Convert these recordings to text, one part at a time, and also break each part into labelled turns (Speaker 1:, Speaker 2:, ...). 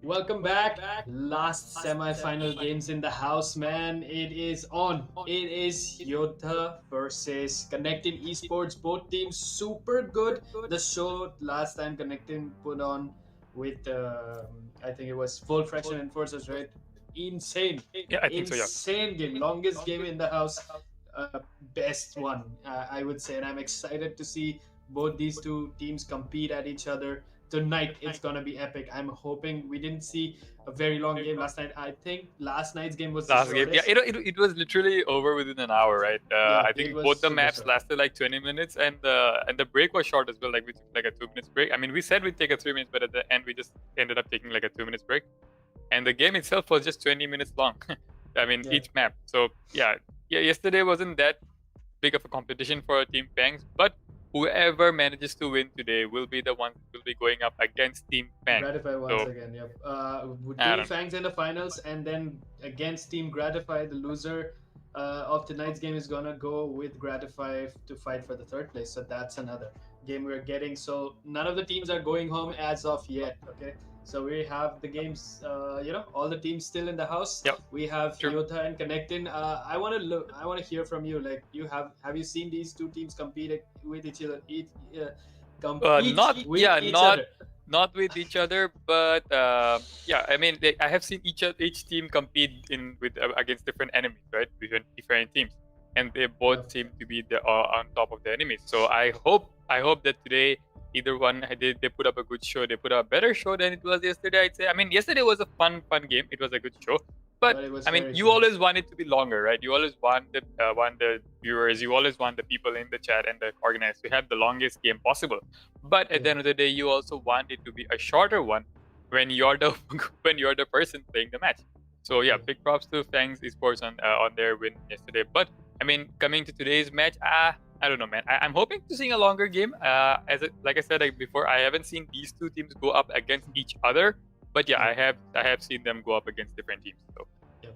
Speaker 1: Welcome back. Last semi-final games in the house, man. It is on. It is YODHA versus ConnectIN eSports. Both teams super good. The show last time ConnectIN put on with I think it was Full Fraction Enforcers, right? Insane.
Speaker 2: Yeah, I think so. Yeah.
Speaker 1: Insane game. Longest game in the house. Best one, I would say. And I'm excited to see both these two teams compete at each other tonight. It's gonna be epic. I'm hoping we didn't see a very long game last night. I think last night's game was
Speaker 2: Last
Speaker 1: the
Speaker 2: game, yeah,
Speaker 1: shortest.
Speaker 2: it was literally over within an hour, right?
Speaker 1: Yeah,
Speaker 2: I
Speaker 1: it
Speaker 2: think
Speaker 1: was
Speaker 2: both the
Speaker 1: super
Speaker 2: maps
Speaker 1: short.
Speaker 2: lasted like 20 minutes, and the break was short as well. Like we took like a 2 minutes break. I mean, we said we'd take a 3 minutes, but at the end we just ended up taking like a 2 minutes break, and the game itself was just 20 minutes long. I mean,
Speaker 1: Yeah.
Speaker 2: each map. So yeah, yesterday wasn't that big of a competition for Team Fangs, but whoever manages to win today will be the one who will be going up against Team Fangs.
Speaker 1: Gratify once again, yep. Team Fangs in the finals, and then against Team Gratify, the loser of tonight's game is gonna go with Gratify to fight for the third place. So that's another game we're getting. So none of the teams are going home as of yet. Okay, so we have the games. All the teams still in the house.
Speaker 2: Yep.
Speaker 1: We have
Speaker 2: True.
Speaker 1: YODHA and ConnectIN. I want to hear from you. Like, have you seen these two teams compete with each other?
Speaker 2: Not with each other, but yeah, I mean, I have seen each team compete against different enemies, right? Different teams, and they both seem to be on top of the enemies. So I hope that today either one they put up a good show. They put up a better show than it was yesterday, I'd say. I mean, yesterday was a fun game. It was a good show. But I mean, you always want it to be longer, right? You always want the viewers, you always want the people in the chat and the organizers to have the longest game possible. But at the end of the day, you also want it to be a shorter one when you're the person playing the match. So yeah, big props to Fangs Esports on their win yesterday. But I mean, coming to today's match, I don't know, man. I'm hoping to see a longer game. Like I said before, I haven't seen these two teams go up against each other. But yeah, I have seen them go up against different teams. So.
Speaker 1: Yeah.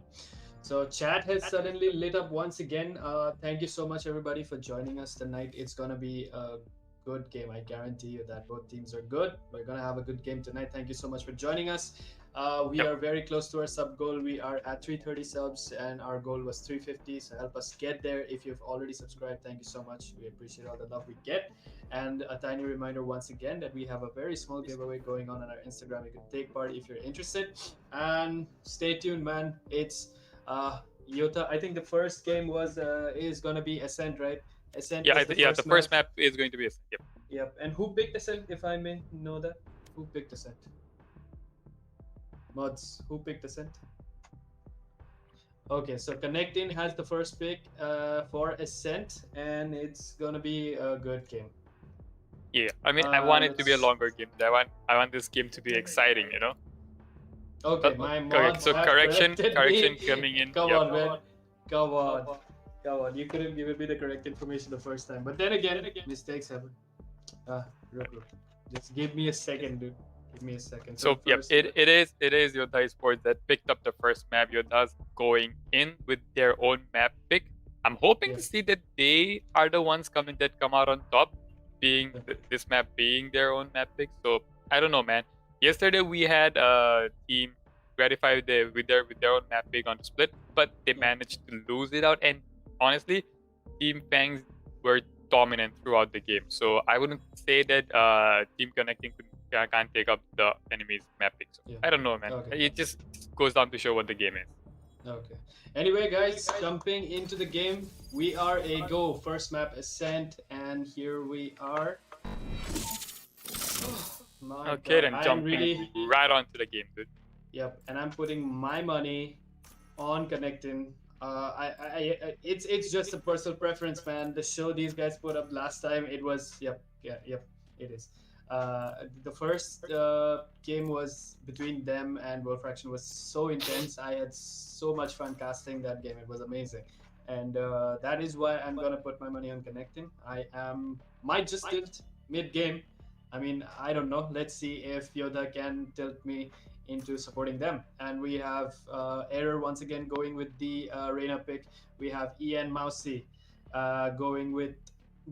Speaker 1: So chat has suddenly lit up once again. Thank you so much, everybody, for joining us tonight. It's gonna be a good game. I guarantee you that both teams are good. We're gonna have a good game tonight. Thank you so much for joining us. We are very close to our sub goal. We are at 330 subs, and our goal was 350. So help us get there. If you've already subscribed, thank you so much. We appreciate all the love we get. And a tiny reminder once again that we have a very small giveaway going on our Instagram. You can take part if you're interested. And stay tuned, man. It's YODHA. I think the first game is gonna be Ascent, right? Ascent.
Speaker 2: The first map is going to be Ascent. Yep.
Speaker 1: Yep. And who picked Ascent, if I may know that? Who picked Ascent? Mods, who picked Ascent? Okay, so ConnectIN has the first pick for Ascent, and it's gonna be a good game.
Speaker 2: Yeah, I mean, I want it to be a longer game. I want this game to be exciting, you know.
Speaker 1: Okay, my mods
Speaker 2: so
Speaker 1: have
Speaker 2: correction
Speaker 1: me.
Speaker 2: coming in.
Speaker 1: Come on, man. Come on. You couldn't give me the correct information the first time. But then again, mistakes happen. Just give me a second, dude. Give me a second.
Speaker 2: So yep, it is YODHA Esports that picked up the first map. YODHA's going in with their own map pick. I'm hoping to see that they are the ones that come out on top, being this map being their own map pick. So I don't know, man. Yesterday we had a team verify with their own map pick on the split, but they managed to lose it out. And honestly, Team Fangs were dominant throughout the game. So I wouldn't say that Team ConnectIN can't take up the enemy's map pick. So I don't know, man.
Speaker 1: Okay.
Speaker 2: It just goes down to show what the game is.
Speaker 1: Okay. Anyway, guys, jumping into the game, we are a go. First map Ascent, and here we are.
Speaker 2: Okay, then jumping right onto the game, dude.
Speaker 1: Yep, and I'm putting my money on ConnectIN. It's just a personal preference, man. The show these guys put up last time, it was it is. The first game was between them and World Fraction was so intense. I had so much fun casting that game. It was amazing, and that is why I'm gonna put my money on ConnectIN. Might just tilt mid game. I mean, I don't know. Let's see if YODHA can tilt me into supporting them. And we have Error once again going with the Reina pick. We have Ian Mousy going with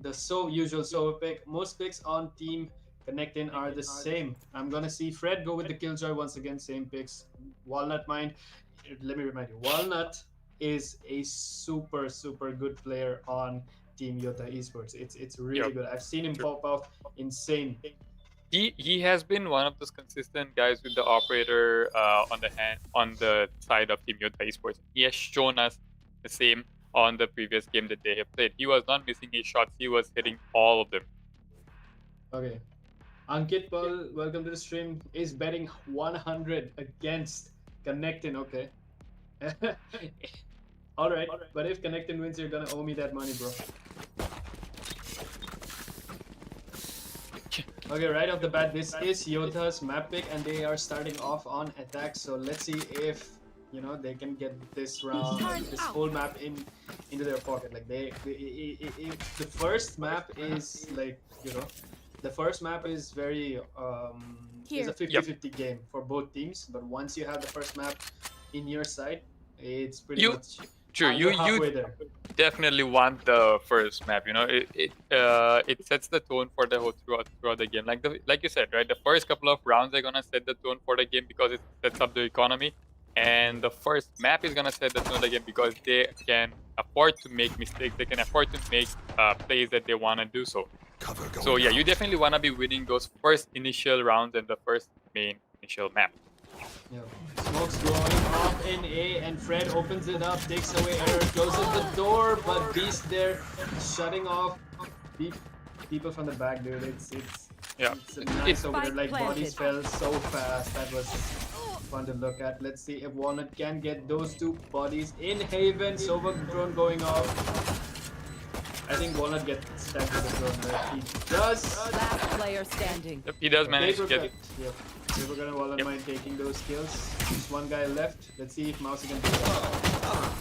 Speaker 1: the usual solo pick. Most picks on Team ConnectIN are the same. I'm gonna see Fred go with the Killjoy once again, same picks. Walnut, let me remind you, Walnut is a super good player on Team YODHA eSports. It's really good. I've seen him pop off insane.
Speaker 2: He has been one of those consistent guys with the operator on the side of Team YODHA eSports. He has shown us the same on the previous game that they have played. He was not missing his shots. He was hitting all of them.
Speaker 1: Okay. Ankit Paul, welcome to the stream, is betting 100 against ConnectIN. Okay. Alright, but if ConnectIN wins, you're gonna owe me that money, bro. Okay, right off the bat, this is YODHA's map pick, and they are starting off on attack. So let's see if they can get this round, this whole map into their pocket. Like the first map is like the first map is very it's a 50-50 game for both teams. But once you have the first map in your side, it's pretty much.
Speaker 2: True, you definitely want the first map. It sets the tone for the whole throughout the game. Like you said, right? The first couple of rounds are gonna set the tone for the game because it sets up the economy, and the first map is gonna set the tone of the game because they can afford to make mistakes. They can afford to make plays that they wanna do so. So yeah, you definitely wanna be winning those first initial rounds and the first main initial map.
Speaker 1: Yeah. Smoke's going off in A, and Fred opens it up, takes away Error, closes the door, but Beast there shutting off people from the back, dude. It's nice over there. Like bodies fell so fast. That was fun to look at. Let's see if Walnut can get those two bodies in Haven. Sova drone going off. I think Walnut gets stacked with the drone. Right? He does.
Speaker 3: Last player standing.
Speaker 2: Yep, he does manage to get it.
Speaker 1: Yep. We were gonna Walnut mind taking those kills. Just one guy left. Let's see if Mousy can do that.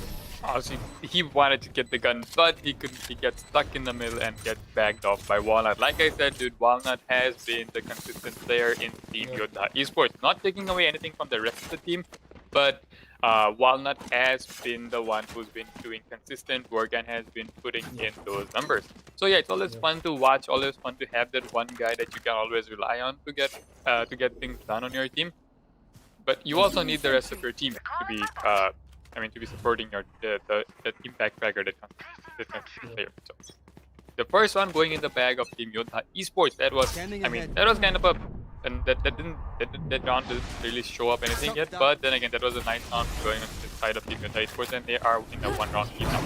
Speaker 2: Mousy, he wanted to get the gun, but he couldn't. He gets stuck in the middle and gets bagged off by Walnut. Like I said, dude, Walnut has been the consistent player in Team YODHA eSports. Not taking away anything from the rest of the team, but Walnut has been the one who's been doing consistent work and has been putting in those numbers. So yeah, it's always fun to watch, always fun to have that one guy that you can always rely on to get things done on your team. But you also need the rest of your team to be to be supporting the impact bagger that comes player. So the first one going in the bag of Team YODHA eSports, that was kind of a that round didn't really show up anything yet, but then again, that was a nice round going on the side of Team YODHA eSports, and they are in a one-round lead now.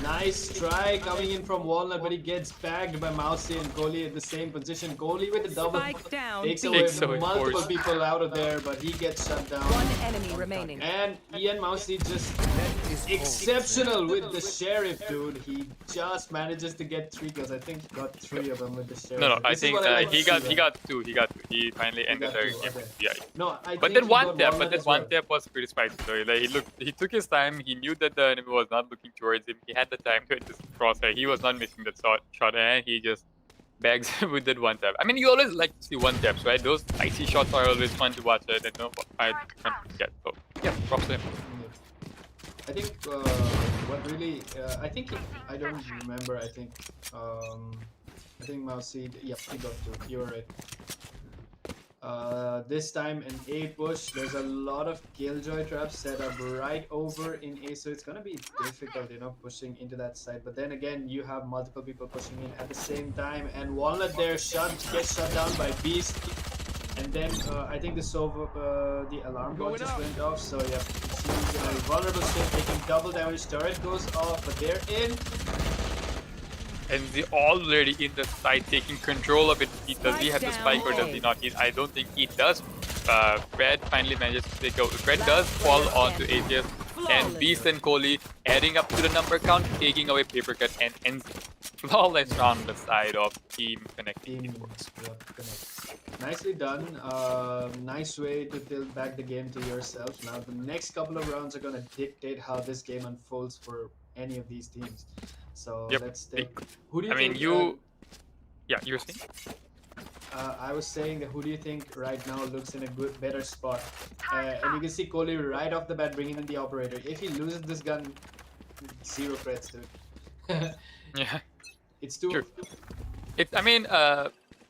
Speaker 1: Nice try coming in from Walnut, but he gets bagged by Mousy and Kohli at the same position. Kohli with the double takes away multiple people out of there, but he gets shut down.
Speaker 3: One enemy remaining.
Speaker 1: And Ian Mousy just exceptional with the Sheriff, dude. He just manages to get 3 kills. I think he got 3 of them with the Sheriff.
Speaker 2: No, I think he got two. He finally ended the game.
Speaker 1: Okay.
Speaker 2: Yeah.
Speaker 1: No,
Speaker 2: but then one tap was pretty spicy. So he took his time. He knew that the enemy was not looking towards him. He had the time to just crosshair. He was not missing that shot, and he just bags with that one tap. I mean, you always like to see one taps, right? Those icy shots are always fun to watch. I don't know I can't get. So yeah, props to him.
Speaker 1: I think what really I think I don't remember. I think Mousy. Yep, he got 2. You're right. This time in A push, there's a lot of Killjoy traps set up right over in A, so it's gonna be difficult, pushing into that side. But then again, you have multiple people pushing in at the same time, and Walnut there gets shut down by Beast. And then I think the alarm bot just went off, so yeah, it seems in a vulnerable state, taking double damage. Turret goes off, but they're in.
Speaker 2: And they already in the side taking control of it. Does he have the spike or does he not? I don't think he does. Fred finally manages to take out. Fred does fall onto ATS, and Beast and Kohli adding up to the number count, taking away Paper Cut and ends flawless round on the side of Team ConnectIN.
Speaker 1: Nicely done. Nice way to tilt back the game to yourself. Now the next couple of rounds are gonna dictate how this game unfolds for any of these teams. So let's take. Who do you think?
Speaker 2: Yeah, you were saying?
Speaker 1: I was saying that who do you think right now looks in a better spot? And you can see Kohli right off the bat bringing in the operator. If he loses this gun, 0 creds, dude.
Speaker 2: Yeah,
Speaker 1: it's too.
Speaker 2: True.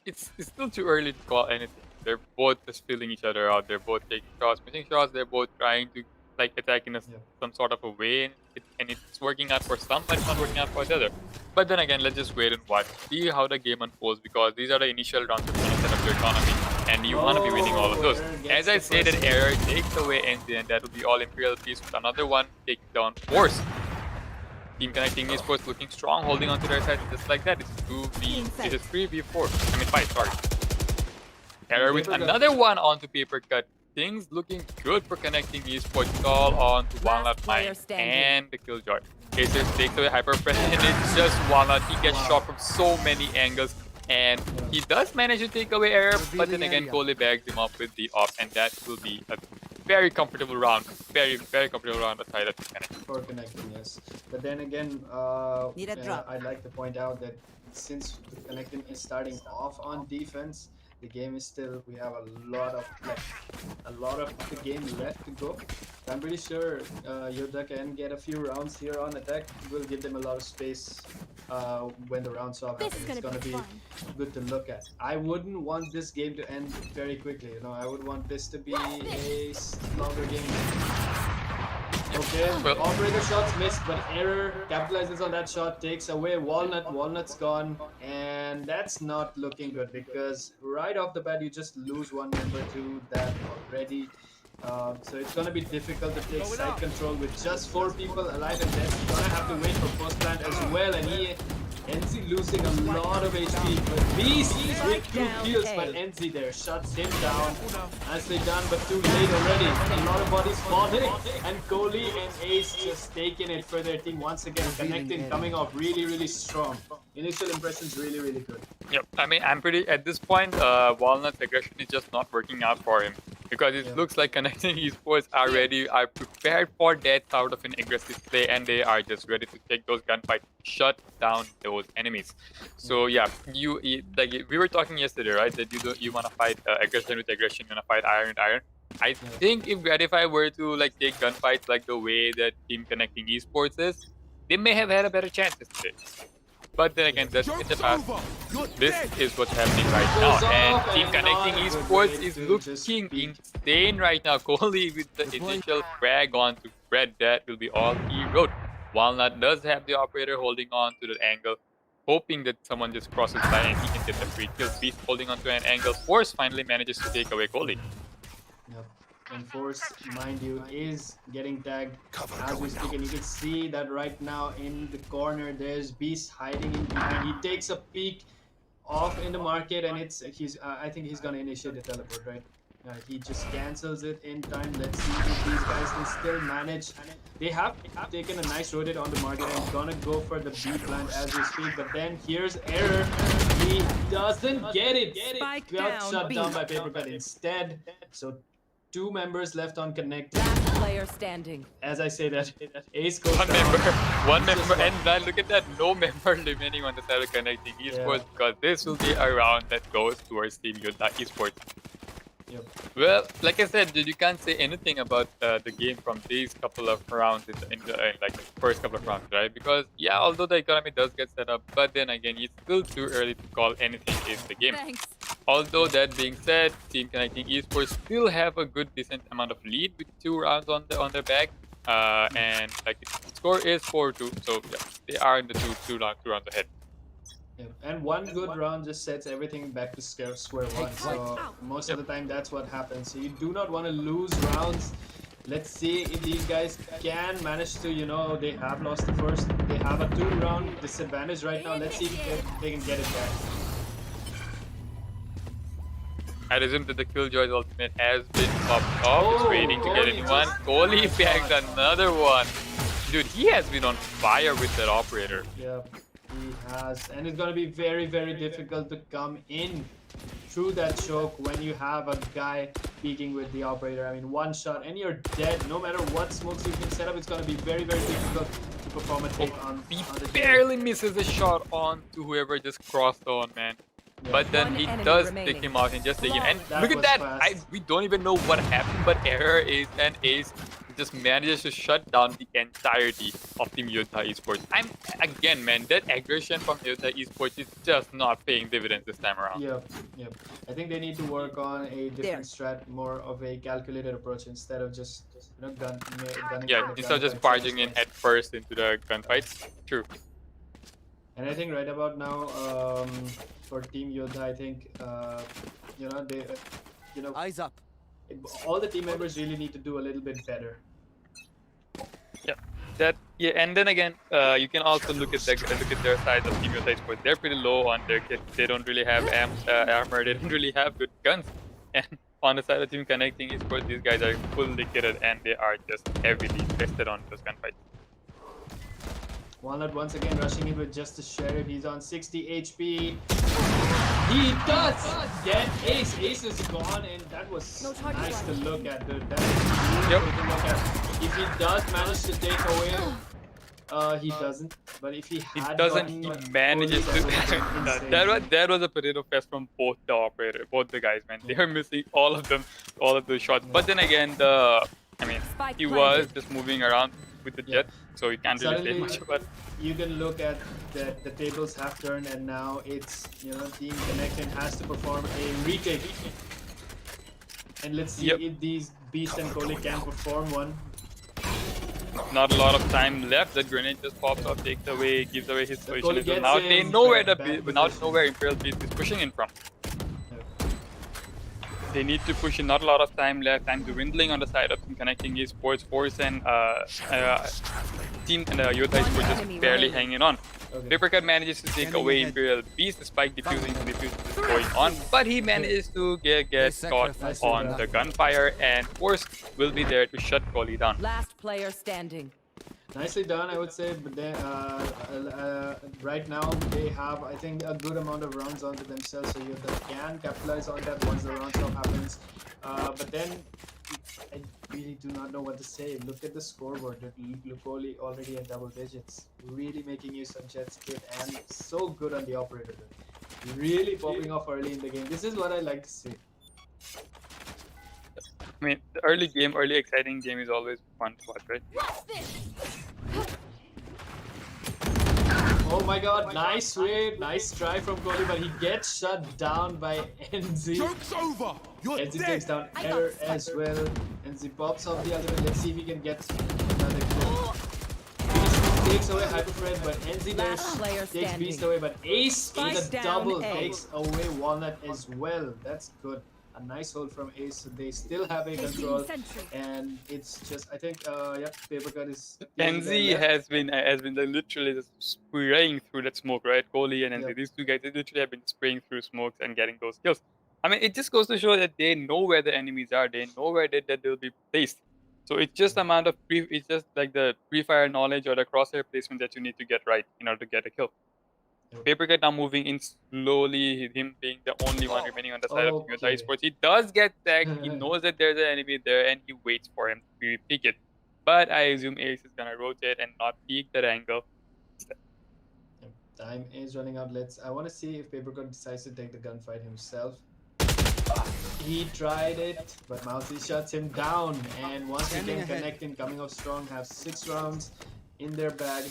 Speaker 2: It's still too early to call anything. They're both just feeling each other out. They're both taking shots, missing shots. They're both trying to attack in some sort of a way, and it's working out for some, but it's not working out for the other. But then again, let's just wait and watch, see how the game unfolds, because these are the initial rounds of set up your economy, and you want to be winning all of those. As I said, an error takes away NZ, and that will be all Imperial Peace with another one taking down Force. Team ConnectIN eSports looking strong, holding onto their side just like that. It's 3v4. 5, sorry. Error with another one onto Paper Cut. Things looking good for ConnectIN eSports. It's all on to Walnut Mine and the Killjoy. Acer takes away Hyper Press, and it's just Walnut. He gets shot from so many angles, and he does manage to take away Error, but then again, Kohli bags him up with the off, and that will be a very comfortable round. Very, very comfortable round aside of ConnectIN.
Speaker 1: For ConnectIN, yes. But then again, I'd like to point out that since ConnectIN is starting off on defense, the game is still, we have a lot of the game left to go. I'm pretty sure YODHA can get a few rounds here on attack. Will give them a lot of space when the rounds off happen. It's gonna be good to look at. I wouldn't want this game to end very quickly. I would want this to be a longer game. Okay, operator shots missed, but Error capitalizes on that shot, takes away Walnut. Walnut's gone, and that's not looking good because right off the bat you just lose one member to that already. So it's gonna be difficult to take side control with just 4 people alive, and then you're gonna have to wait for post plant as well. And NZ losing a lot of HP, but Beast with 2 kills, but NZ there shuts him down. Nicely done, but too late already. A lot of bodies falling, and Kohli and Ace just taking it for their team once again. ConnectIN coming off really, really strong. Initial impressions really, really good.
Speaker 2: Yep, I'm pretty, at this point, Walnut's aggression is just not working out for him. Because it looks like ConnectIN eSports are prepared for that sort of an aggressive play, and they are just ready to take those gunfights, shut down those enemies. So yeah, we were talking yesterday, right? That you want to fight aggression with aggression, you want to fight iron with iron. I think if Gratify were to take gunfights like the way that Team ConnectIN eSports is, they may have had a better chance yesterday. But then again, that's in the past. This is what's happening right now, and Team ConnectIN eSports is looking insane right now. Kohli with the initial frag on to Fred, that will be all he wrote. Walnut does have the operator holding on to the angle, hoping that someone just crosses by and he can get the free kill. Beast holding on to an angle. Force finally manages to take away Kohli.
Speaker 1: Yep. And Force, mind you, is getting tagged as we speak, and you can see that right now in the corner there's Beast hiding in behind. He takes a peek off in the market, and I think he's gonna initiate the teleport, right? He just cancels it in time. Let's see if these guys can still manage. They have taken a nice rotate on the market and gonna go for the B plant as we speak, but then here's Error. He doesn't get it. Got shut down by Paper Cut instead. So 2 members left on ConnectIN.
Speaker 3: Last player standing.
Speaker 1: As I say that, Ace goes
Speaker 2: One
Speaker 1: down.
Speaker 2: member, and man, look at that, no member remaining on the side of ConnectIN eSports, because this will be a round that goes towards Team YODHA eSports.
Speaker 1: Yep.
Speaker 2: Well, like I said, dude, you can't say anything about the game from these couple of rounds in like the first couple of rounds, right? Because yeah, although the economy does get set up, but then again, it's still too early to call anything in the game.
Speaker 3: Thanks.
Speaker 2: Although that being said, Team ConnectIN eSports still have a good decent amount of lead with 2 rounds on their back, and like the score is 4-2, so yeah, they are in the two rounds ahead.
Speaker 1: Yeah. And one good round just sets everything back to square one. So most of the time that's what happens. So you do not want to lose rounds. Let's see if these guys can manage to, they have lost the first. They have a 2-round disadvantage right now. Let's see if they can get it back.
Speaker 2: I resume that the Killjoy's ultimate has been popped off. It's waiting to get anyone. Kohli bagged another one. Dude, he has been on fire with that operator.
Speaker 1: Yeah, he has. And it's going to be very, very difficult to come in through that choke when you have a guy peeking with the operator. I mean, one shot and you're dead. No matter what smokes you can set up, it's going to be very, very difficult to perform a take on
Speaker 2: He
Speaker 1: the
Speaker 2: barely misses a shot on to whoever just crossed on, man.
Speaker 1: Yeah.
Speaker 2: But then he does take him out and just take it. And look at that! We don't even know what happened, but Error is an ace. Just manages to shut down the entirety of Team YODHA eSports. Again, man, that aggression from YODHA eSports is just not paying dividends this time around.
Speaker 1: Yep. I think they need to work on a different strat, more of a calculated approach instead of just gunning.
Speaker 2: Yeah, instead of just barging in head first into the gunfights. True.
Speaker 1: And I think right about now, for Team YODHA, I think
Speaker 4: Eyes up.
Speaker 1: all the team members really need to do a little bit better.
Speaker 2: Yeah, and then again, you can also look at their side of Team YODHA eSports. They're pretty low on their kit. They don't really have armor. They don't really have good guns. And on the side of Team ConnectIN eSports, these guys are fully kitted and they are just heavily tested on those gunfights.
Speaker 1: Walnut once again rushing in with just a sheriff. He's on 60 HP. He does get Ace. Ace is gone, and that was nice to look at, dude. That is beautiful to look at. If he does manage to take away, he doesn't. But if he
Speaker 2: manages to. that was a potato fest from both the guys, man. They are missing all of those shots. But then again, he was just moving around with the jet, so you can't really say much about it.
Speaker 1: You can look at that the tables have turned, and now it's Team ConnectIN has to perform a retake. And let's see if these Beast and Kohli can perform one.
Speaker 2: Not a lot of time left. The grenade just pops off, gives away his position. So now they know where Imperial Beast is pushing in from. They need to push in. Not a lot of time left. Time dwindling on the side of Team ConnectIN eSports. Force and Team YODHA eSports just barely hanging on. Papercut manages to take away Imperial Beast despite defusing is going on, but he manages to get caught on the gunfire, and Force will be there to shut Kohli down.
Speaker 3: Last player standing.
Speaker 1: Nicely done, I would say. But then, right now they have, I think, a good amount of rounds onto themselves, so YODHA can capitalize on that once the round stop happens. But then, I really do not know what to say. Look at the scoreboard. Kohli already at double digits, really making use of Jet's kit, and so good on the operator. Really popping off early in the game. This is what I like to see.
Speaker 2: I mean, the early exciting game is always fun to watch, right?
Speaker 1: Oh my god, nice wave, nice try from Kohli, but he gets shut down by NZ.
Speaker 4: Joke's over. You're
Speaker 1: NZ
Speaker 4: dead.
Speaker 1: takes down Error as well. NZ pops off the ultimate. Let's see if he can get another kill. Beast takes away Hyperfred, but NZ there takes Beast away, but Ace in a double takes away Walnut as well. That's good. A nice hold from Ace, so they still have a control, and it's just, I think, Papercut is.
Speaker 2: NZ has been literally just spraying through that smoke, right? Kohli and NZ, these two guys, they literally have been spraying through smokes and getting those kills. I mean, it just goes to show that they know where the enemies are, they know where they'll be placed. So it's just it's just like the pre-fire knowledge or the crosshair placement that you need to get right in order to get a kill. Papercut now moving in slowly, him being the only one remaining on the side of YODHA eSports. He does get tagged, he knows that there's an enemy there, and he waits for him to peek it. But I assume Ace is gonna rotate and not peek that angle.
Speaker 1: Time is running out. I want to see if Papercut decides to take the gunfight himself. He tried it, but Mousy shuts him down. And once
Speaker 4: Standing
Speaker 1: again,
Speaker 4: ahead.
Speaker 1: ConnectIN coming off strong, have 6 rounds in their bag.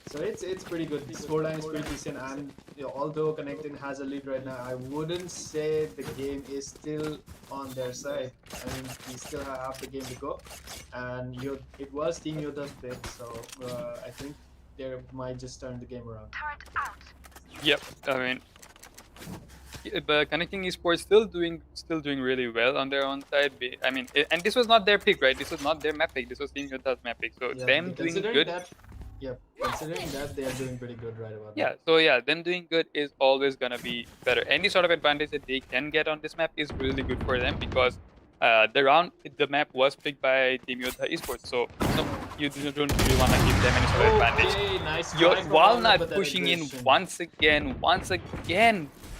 Speaker 1: So it's pretty good. The scoreline is pretty decent. And although ConnectIN has a lead right now, I wouldn't say the game is still on their side. I mean, we still have half the game to go. And it was Team YODHA's pick, so I think they might just turn the game around.
Speaker 2: Yep. I mean, but ConnectIN eSports still doing really well on their own side. I mean, and this was not their pick, right? This was not their map pick. This was Team YODHA's map pick. So
Speaker 1: Yeah,
Speaker 2: them doing
Speaker 1: considering
Speaker 2: good.
Speaker 1: that, considering that they are doing pretty good right about now.
Speaker 2: Yeah. So yeah, them doing good is always gonna be better. Any sort of advantage that they can get on this map is really good for them because the map was picked by Team YODHA eSports. So you don't really want to give them any sort of advantage.
Speaker 1: Okay, nice
Speaker 2: Your
Speaker 1: try from
Speaker 2: Walnut
Speaker 1: but that
Speaker 2: pushing in
Speaker 1: aggression.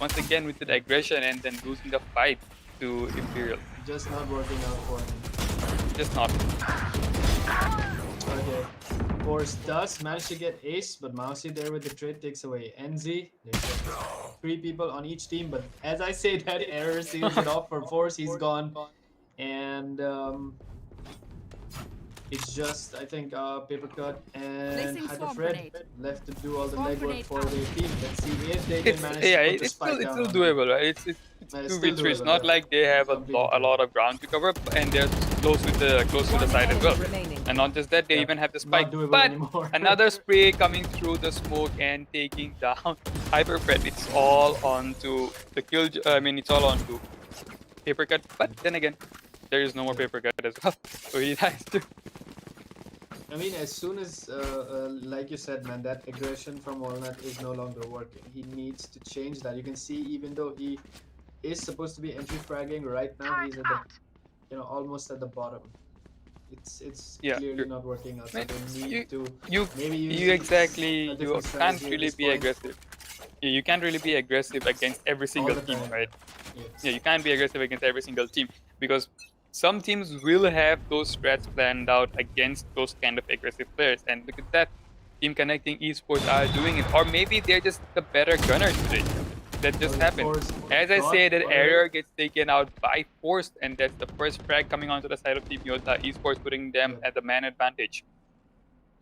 Speaker 2: once again with the aggression and then losing the fight to Imperial.
Speaker 1: Just not working out for him.
Speaker 2: Just not.
Speaker 1: Okay. Force does manage to get ace, but Mousy there with the trade takes away NZ. There's 3 people on each team, but as I say that, error seals it off for Force. He's gone. And it's just, I think, Paper Cut and
Speaker 3: Placing swamp
Speaker 1: Hyperfred
Speaker 3: grenade.
Speaker 1: left to do all the
Speaker 3: Swamp
Speaker 1: legwork
Speaker 3: grenade
Speaker 1: for
Speaker 3: out.
Speaker 1: their team. Let's see if they can manage to put the
Speaker 2: It's
Speaker 1: spike
Speaker 2: still
Speaker 1: down on
Speaker 2: doable, right? It's
Speaker 1: It's
Speaker 2: 2v3.
Speaker 1: still
Speaker 2: It's
Speaker 1: doable,
Speaker 2: not
Speaker 1: yeah.
Speaker 2: like they have a
Speaker 1: Completely
Speaker 2: lot of ground to cover, and they're close to the side as well.
Speaker 3: Remaining.
Speaker 2: And not just that, they
Speaker 1: Yeah,
Speaker 2: even have the
Speaker 1: not
Speaker 2: spike.
Speaker 1: doable
Speaker 2: But
Speaker 1: anymore.
Speaker 2: another spray coming through the smoke and taking down Hyperfred. It's all onto the kill. I mean, it's all onto Paper Cut. But then again, there is no more Paper Cut as well, so he has to.
Speaker 1: I mean, as soon as, like you said, man, that aggression from Walnut is no longer working. He needs to change that. You can see, even though he is supposed to be entry fragging, right now he's at the, almost at the bottom. It's
Speaker 2: Yeah,
Speaker 1: clearly
Speaker 2: true.
Speaker 1: not working out. So
Speaker 2: Man,
Speaker 1: they need to
Speaker 2: You
Speaker 1: maybe use
Speaker 2: you
Speaker 1: a
Speaker 2: exactly
Speaker 1: different
Speaker 2: you can't
Speaker 1: strategy at
Speaker 2: really
Speaker 1: this
Speaker 2: be
Speaker 1: point.
Speaker 2: aggressive. Yeah, you can't really be aggressive against every single
Speaker 1: the
Speaker 2: team,
Speaker 1: time.
Speaker 2: right?
Speaker 1: Yes.
Speaker 2: Yeah, you can't be aggressive against every single team because some teams will have those strats planned out against those kind of aggressive players. And look at that, Team ConnectIN eSports are doing it, or maybe they're just the better gunners today. That just happened. As I say, that error gets taken out by Force, and that's the first frag coming onto the side of Team YODHA eSports, putting them at the man advantage.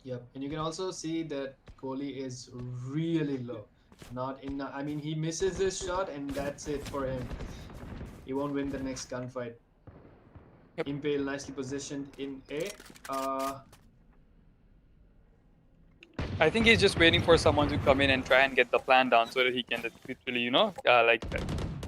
Speaker 1: Yep, and you can also see that Kohli is really low. Not in. I mean, he misses this shot, and that's it for him. He won't win the next gunfight.
Speaker 2: Yep.
Speaker 1: Impale nicely positioned in A.
Speaker 2: I think he's just waiting for someone to come in and try and get the plan down so that he can just literally,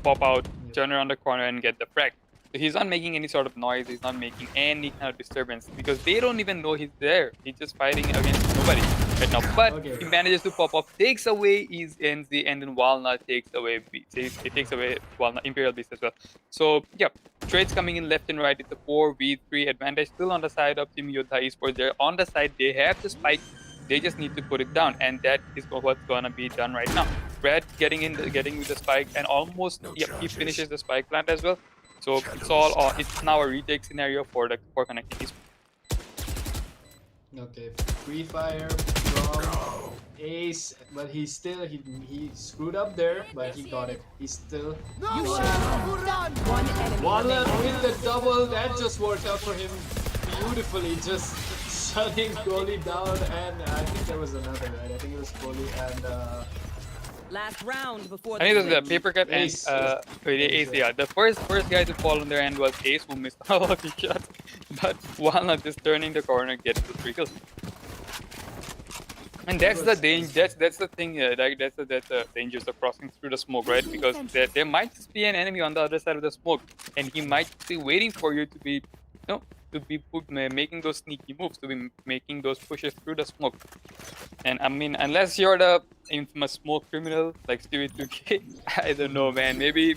Speaker 2: pop out, turn around the corner and get the frag. So he's not making any sort of noise. He's not making any kind of disturbance because they don't even know he's there. He's just fighting against nobody right now. But he manages to pop off, takes away his NZ, and then Walnut takes away it takes away Walnut Imperial Beast as well. So yeah, trades coming in left and right. It's a 4v3 advantage still on the side of Team YODHA eSports. They're on the side. They have the spike. They just need to put it down, and that is what's gonna be done right now. Red getting with the spike, and almost he finishes the spike plant as well. So it's now a retake scenario for ConnectIN eSports.
Speaker 1: Okay, free fire from Ace, but he screwed up there, but he got it. He's still.
Speaker 3: One enemy
Speaker 1: Walnut
Speaker 3: remaining.
Speaker 1: with the double, that just worked out for him beautifully. Just shutting Kohli down, and I think there was another, right? I think it was Kohli and.
Speaker 3: Last round before
Speaker 2: I think it was the
Speaker 3: switch.
Speaker 2: Paper Cut and
Speaker 1: Ace.
Speaker 2: Ace. Yeah, the first guy to fall on their end was Ace, who missed all of his shots. But Walnut just turning the corner, gets the 3 kills. And that's the danger. That's the thing. That's the dangers of crossing through the smoke, right? Because there might just be an enemy on the other side of the smoke, and he might be waiting for you to be, making those sneaky moves, to be making those pushes through the smoke. And I mean, unless you're the infamous smoke criminal like Stewie 2K, I don't know, man. Maybe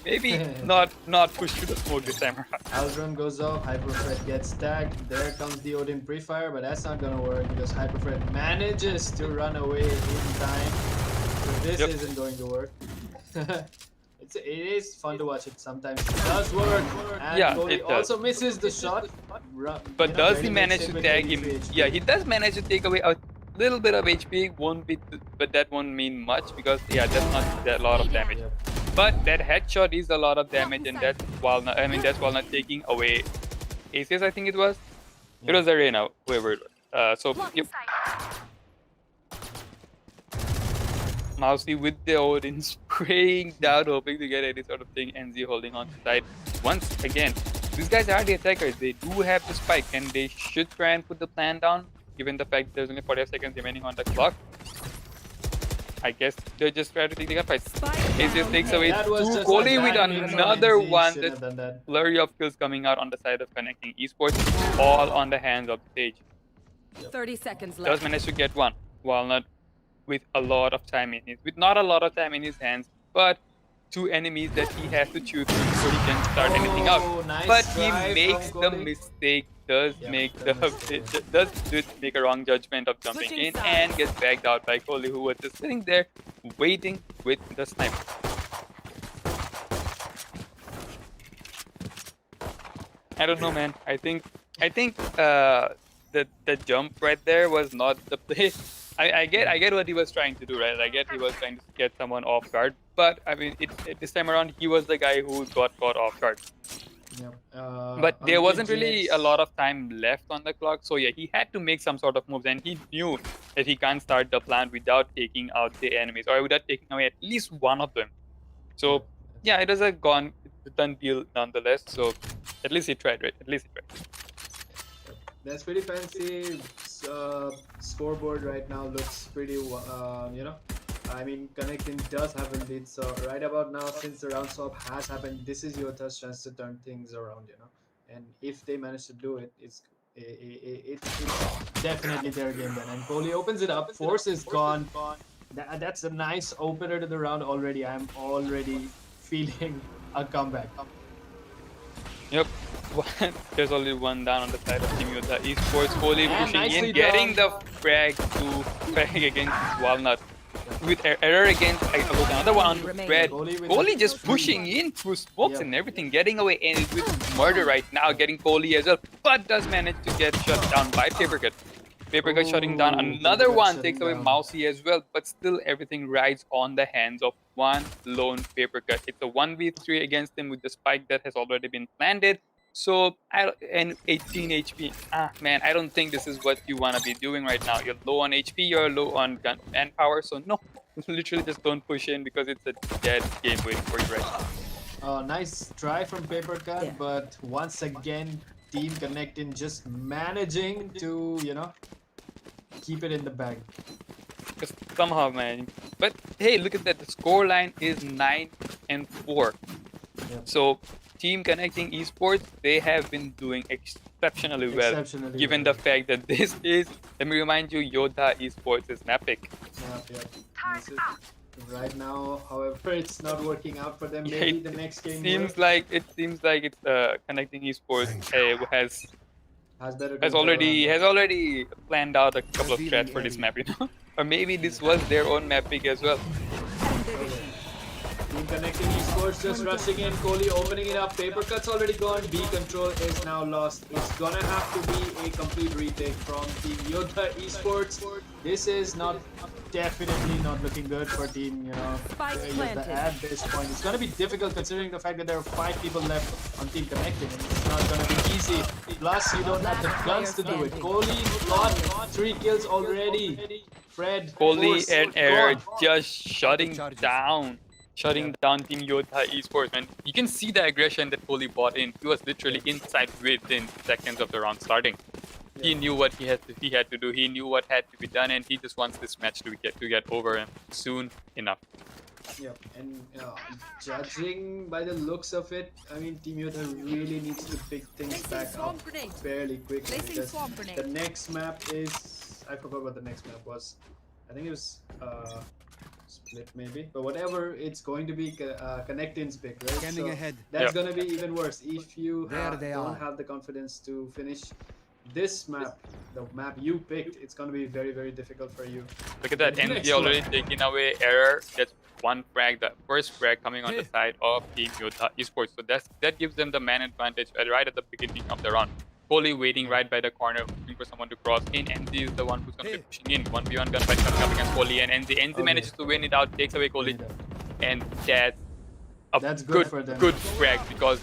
Speaker 2: not push through the smoke this time around.
Speaker 1: Aldrin goes off, Hyperfred gets tagged. There comes the Odin pre-fire, but that's not gonna work because Hyperfred manages to run away in time. So this isn't going to work. It is fun to watch it. Sometimes it does work. And Kohli
Speaker 2: it does.
Speaker 1: also misses the shot.
Speaker 2: But does he
Speaker 1: barely
Speaker 2: manage
Speaker 1: makes it
Speaker 2: to
Speaker 1: with
Speaker 2: tag
Speaker 1: 83
Speaker 2: him?
Speaker 1: HP.
Speaker 2: Yeah, he does manage to take away a little bit of HP. But that won't mean much because that's not that lot of damage.
Speaker 1: Yep.
Speaker 2: But that headshot is a lot of damage, and that's Walnut. I mean, that's Walnut taking away aces. I think it was. It was Arena, whoever it was. So yep. Mousy with the Odin spraying down, hoping to get any sort of thing. NZ holding on to side. Once again, these guys are the attackers. They do have the spike, and they should try and put the plan down, given the fact there's only 45 seconds remaining on the clock. I guess they're just trying to take the gunfight. Aces takes away two. Kohli with another one. The flurry of kills coming out on the side of ConnectIN eSports, all on the hands of the stage.
Speaker 3: 30 seconds
Speaker 2: Does
Speaker 3: left.
Speaker 2: manage to get one. Walnut with a lot of time in his, with not a lot of time in his hands, but two enemies that he has to choose before he can start anything up.
Speaker 1: Nice
Speaker 2: But he
Speaker 1: try
Speaker 2: makes
Speaker 1: from
Speaker 2: the
Speaker 1: Kohli.
Speaker 2: mistake, does make a wrong judgment of jumping
Speaker 3: Switching
Speaker 2: in
Speaker 3: sides.
Speaker 2: and gets bagged out by Kohli, who was just sitting there waiting with the sniper. I don't know, man. I think the jump right there was not the play. I get what he was trying to do, right? I get he was trying to get someone off guard, but I mean, this time around, he was the guy who got caught off guard.
Speaker 1: Yep.
Speaker 2: But there wasn't
Speaker 1: Unlimited
Speaker 2: really
Speaker 1: Jets.
Speaker 2: a lot of time left on the clock, so yeah, he had to make some sort of moves, and he knew that he can't start the plan without taking out the enemies, or without taking away at least one of them. So yeah, it was a done deal nonetheless. So at least he tried, right? At least he tried.
Speaker 1: That's pretty fancy. Scoreboard right now looks pretty, you know. I mean, ConnectIN does have a lead, so right about now, since the round swap has happened, this is YODHA's chance to turn things around, you know. And if they manage to do it, it's definitely their game then. And Kohli opens it up. Force is gone. That's a nice opener to the round already. I'm already feeling a comeback.
Speaker 2: Yep. There's only one down on the side of Team YODHA eSports. Kohli
Speaker 1: And
Speaker 2: pushing
Speaker 1: nicely
Speaker 2: in, getting
Speaker 1: done.
Speaker 2: the frag against Walnut. With error against another one on Red. Kohli just pushing in through smokes and everything, getting away, and with murder right now, getting Kohli as well, but does manage to get shut down by Papercut. Papercut shutting down another
Speaker 1: Papercut
Speaker 2: one,
Speaker 1: shutting
Speaker 2: takes away
Speaker 1: down.
Speaker 2: Mousy as well, but still everything rides on the hands of one lone Papercut. It's a 1v3 against him with the spike that has already been planted. So, and 18 HP. Man, I don't think this is what you want to be doing right now. You're low on HP, you're low on gun manpower, so no, literally just don't push in because it's a dead game waiting for you right now.
Speaker 1: Nice try from Papercut,
Speaker 3: Yeah.
Speaker 1: but once again, Team ConnectIN just managing to, you know, keep it in the bag.
Speaker 2: Just somehow, man. But hey, look at that. The score line is 9-4.
Speaker 1: Yep.
Speaker 2: So, Team ConnectIN eSports, they have been doing exceptionally well.
Speaker 1: Exceptionally
Speaker 2: Given
Speaker 1: well.
Speaker 2: the fact that this is, let me remind you, YODHA eSports is Mapic.
Speaker 1: Yep. This is- right now, however, it's not working out for them.
Speaker 2: Yeah,
Speaker 1: Maybe
Speaker 2: it
Speaker 1: the next game
Speaker 2: Seems like it's ConnectIN eSports
Speaker 1: has better
Speaker 2: has
Speaker 1: control
Speaker 2: already planned out a couple of
Speaker 4: Revealing
Speaker 2: strats for this
Speaker 4: area.
Speaker 2: map, you know, or maybe this was their own Mapic as well.
Speaker 1: Team ConnectIN eSports just rushing in. Kohli opening it up. Papercut's already gone. B control is now lost. It's gonna have to be a complete retake from Team YODHA eSports. This is definitely not looking good for Team, you know,
Speaker 3: Spike
Speaker 1: YODHA
Speaker 3: planted.
Speaker 1: at this point. It's gonna be difficult considering the fact that there are 5 people left on Team ConnectIN, and it's not gonna be easy. Plus, you don't have the guns to do it. Kohli got 3 kills already. Fred,
Speaker 2: Kohli
Speaker 1: Force,
Speaker 2: and Error
Speaker 1: gone.
Speaker 2: just shutting down Team YODHA eSports, man. You can see the aggression that Kohli brought in. He was literally inside within seconds of the round starting. He knew what he had to do. He knew what had to be done, and he just wants this match to get over soon enough.
Speaker 1: Yep, and judging by the looks of it, I mean, Team YODHA really needs to pick things back up fairly quickly. Because the next map is, I forgot what the next map was. I think it was Split maybe, but whatever, it's going to be ConnectIN's pick, right?
Speaker 4: Scanning
Speaker 1: So
Speaker 4: ahead.
Speaker 1: that's
Speaker 2: Yep.
Speaker 1: gonna be even worse if you
Speaker 4: There they
Speaker 1: don't
Speaker 4: are.
Speaker 1: have the confidence to finish this map, the map you picked. It's gonna be very, very difficult for you.
Speaker 2: Look at that,
Speaker 1: Next
Speaker 2: NZ already
Speaker 1: one.
Speaker 2: taking away Error. That's one frag, the first frag coming on the side of Team YODHA eSports. So that gives them the man advantage right at the beginning of the round. Kohli waiting right by the corner, looking for someone to cross in. NZ is the one who's going to be pushing in. 1v1 gunfight coming up against Kohli, and NZ
Speaker 1: Okay.
Speaker 2: manages to win it out, takes away Kohli, and that's
Speaker 1: That's good for them.
Speaker 2: good frag because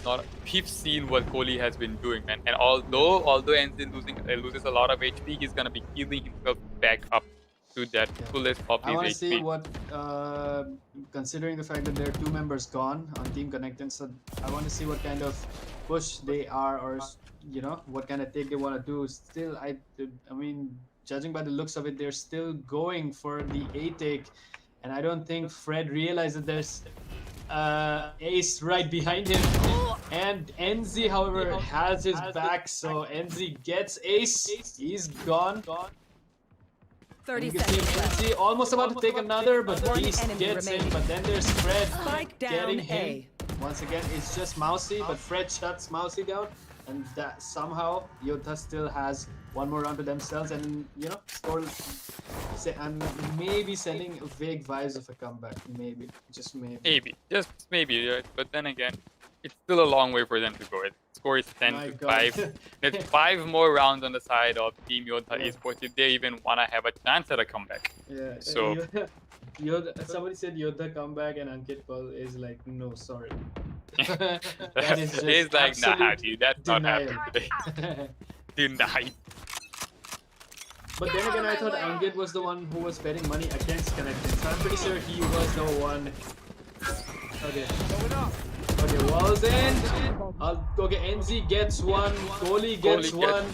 Speaker 2: we've seen what Kohli has been doing, man. And although NZ loses a lot of HP, he's gonna be healing himself back up to that fullest of
Speaker 1: I
Speaker 2: his
Speaker 1: want to see
Speaker 2: HP.
Speaker 1: what, considering the fact that there are 2 members gone on Team ConnectIN, so I want to see what kind of push they are, or what kind of take they want to do. Still, I mean, judging by the looks of it, they're still going for the A take, and I don't think Fred realized that there's Ace right behind him, and NZ, however, has his back, so NZ gets Ace. He's gone.
Speaker 3: 30
Speaker 1: You can see
Speaker 3: seconds left.
Speaker 1: NZ almost about to take another, but
Speaker 3: One
Speaker 1: Beast
Speaker 3: enemy
Speaker 1: gets
Speaker 3: remaining.
Speaker 1: him. But then there's Fred
Speaker 3: Spike down
Speaker 1: getting him.
Speaker 3: A.
Speaker 1: Once again, it's just Mousy, but Fred shuts Mousy down, and that somehow YODHA still has one more round to themselves, and score. I'm maybe sending vague vibes of a comeback, maybe, just maybe.
Speaker 2: Just maybe, right? But then again, it's still a long way for them to go. The score is 10
Speaker 1: My
Speaker 2: to
Speaker 1: God.
Speaker 2: 5. There's 5 more rounds on the side of Team YODHA
Speaker 1: Yeah.
Speaker 2: eSports if they even want to have a chance at a comeback.
Speaker 1: Yeah.
Speaker 2: So-
Speaker 1: YODHA, somebody said YODHA comeback, and Ankit Paul is like, no, sorry. That is just
Speaker 2: He's like, nah,
Speaker 1: absolute
Speaker 2: dude, that's not
Speaker 1: denial.
Speaker 2: happening today. Denied.
Speaker 1: But then again, I thought Ankit was the one who was betting money against ConnectIN, so I'm pretty sure he was the one. Okay. Okay, walls in. Okay, NZ gets one. Kohli gets
Speaker 2: Kohli
Speaker 1: one.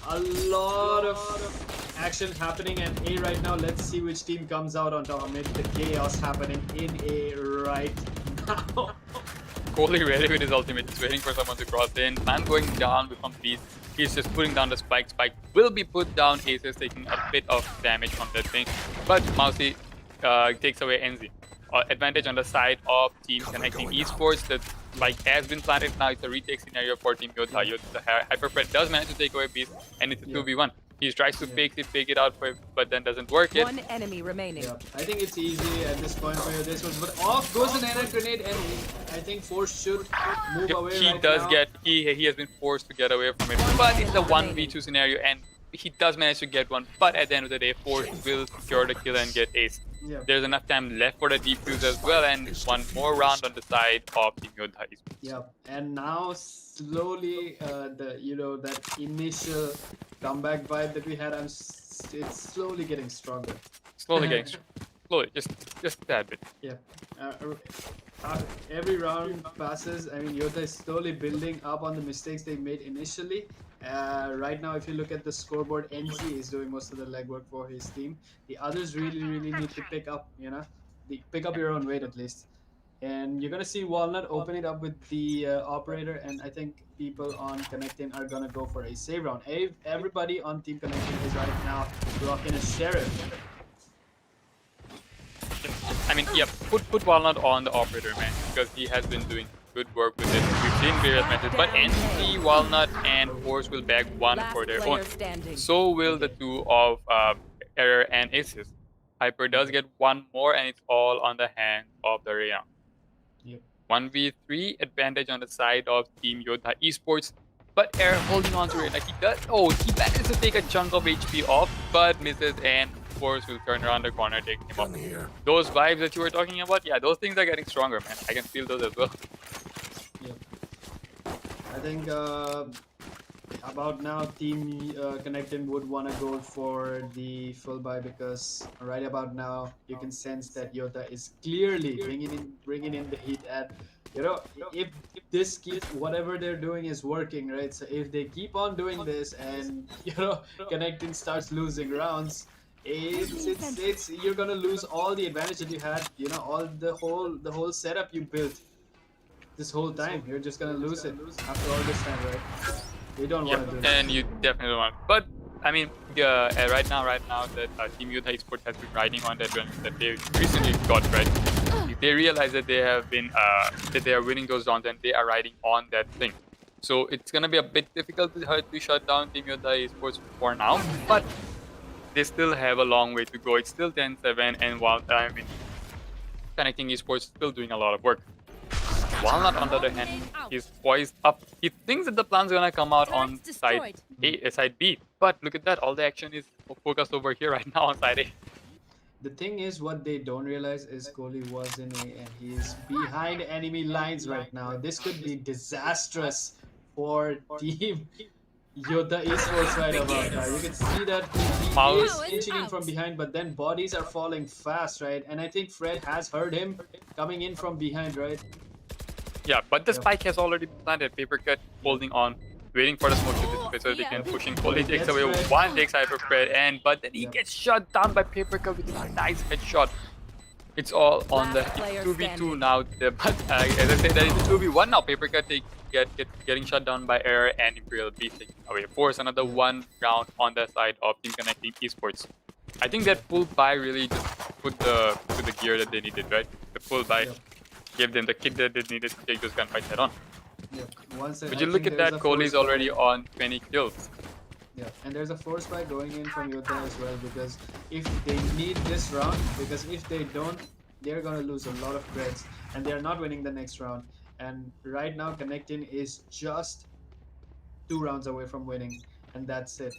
Speaker 1: A lot of action happening at A right now. Let's see which team comes out on top amid the chaos happening in A right now.
Speaker 2: Kohli ready with his ultimate, just waiting for someone to cross in. Man going down with some beast. He's just putting down the spike. Spike will be put down. Ace is taking a bit of damage from that thing. But Mousy takes away NZ. Advantage on the side of Team ConnectIN eSports. The spike has been planted. Now it's a retake scenario for Team YODHA. The Hyperfred does manage to take away Beast, and it's a 2v1. He tries to fake it out, but then doesn't work it.
Speaker 3: One enemy remaining.
Speaker 1: Yeah, I think it's easy at this point for this one, but off goes an air grenade, and I think Force should move away.
Speaker 2: He
Speaker 1: right
Speaker 2: does
Speaker 1: now.
Speaker 2: he has been forced to get away from it, but it's a 1v2 scenario, and he does manage to get one. But at the end of the day, Force will secure the kill and get ace.
Speaker 1: Yeah.
Speaker 2: There's enough time left for the defuse as well, and one more round on the side of Team YODHA.
Speaker 1: Yeah, and now slowly, that initial comeback vibe that we had, it's slowly getting stronger.
Speaker 2: Slowly getting slowly, just a tad bit.
Speaker 1: Yeah. Every round passes. I mean, YODHA is slowly building up on the mistakes they made initially. Right now, if you look at the scoreboard, NZ is doing most of the legwork for his team. The others really need to pick up, pick up your own weight at least. And you're gonna see Walnut open it up with the operator, and I think people on ConnectIN are gonna go for a save round. Everybody on Team ConnectIN is right now rocking a sheriff.
Speaker 2: I mean, yeah, put Walnut on the operator, man, because he has been doing good work with it. We've seen various matches, but NC, Walnut, and Force will bag one
Speaker 3: Last
Speaker 2: for their
Speaker 3: player
Speaker 2: own.
Speaker 3: standing.
Speaker 2: So will the two of Error and Aces. Hyper does get one more, and it's all on the hands of the Rhea.
Speaker 1: Yep.
Speaker 2: 1v3 advantage on the side of Team YODHA eSports, but Error holding on to it like he does. Oh, he manages to take a chunk of HP off, but misses, and Force will turn around the corner, take him up. Those vibes that you were talking about, yeah, those things are getting stronger, man. I can feel those as well.
Speaker 1: Yep. I think about now, Team ConnectIN would want to go for the full buy, because right about now you can sense that YODHA is clearly bringing in the heat. And if this keeps, whatever they're doing is working, right? So if they keep on doing this, and ConnectIN starts losing rounds, it's you're gonna lose all the advantage that you had. All the whole setup you built this whole time. You're just gonna lose it after all this time, right? We don't want to do that.
Speaker 2: And you definitely don't want. But I mean, right now that Team YODHA eSports has been riding on that run that they recently got, right? They realize that they have been that they are winning those rounds, and they are riding on that thing. So it's gonna be a bit difficult to shut down Team YODHA eSports for now, but they still have a long way to go. It's still 10-7, and while ConnectIN eSports is still doing a lot of work. Walnut, on the other hand, is poised up. He thinks that the plan's gonna come out on side A, side B, but look at that. All the action is focused over here right now on side A.
Speaker 1: The thing is, what they don't realize is Kohli was in A and he is behind enemy lines right now. This could be disastrous for Team YODHA eSports right about now. You can see that he
Speaker 2: Mouse.
Speaker 1: is inching in from behind, but then bodies are falling fast, right? And I think Fred has heard him coming in from behind, right?
Speaker 2: Yeah, but the
Speaker 1: Yep.
Speaker 2: spike has already been planted. Paper cut holding on, waiting for the smoke to dissipate so they can pushing. Kohli takes
Speaker 1: Gets
Speaker 2: away
Speaker 1: Fred.
Speaker 2: one, takes hyper Fred, and but then he
Speaker 1: Yep.
Speaker 2: gets shot down by Paper cut with a nice headshot. It's all on the
Speaker 3: Last player
Speaker 2: 2v2
Speaker 3: standing.
Speaker 2: now. But as I said, that is a 2v1 now. Paper cut getting shut down by Error and Imperial Beast taking away. Force another one round on the side of Team ConnectIN eSports. I think that full buy really just put the gear that they needed, right? The full buy
Speaker 1: Yep.
Speaker 2: gave them the kit that they needed to take those gunfights head on.
Speaker 1: Yeah. Once
Speaker 2: But
Speaker 1: I
Speaker 2: you look
Speaker 1: think
Speaker 2: at
Speaker 1: there's
Speaker 2: that,
Speaker 1: a
Speaker 2: Kohli's
Speaker 1: force
Speaker 2: already
Speaker 1: buy.
Speaker 2: on 20 kills.
Speaker 1: Yeah, and there's a force buy going in from YODHA as well, because if they need this round, because if they don't, they're gonna lose a lot of creds and they're not winning the next round. And right now ConnectIN is just 2 rounds away from winning, and that's it.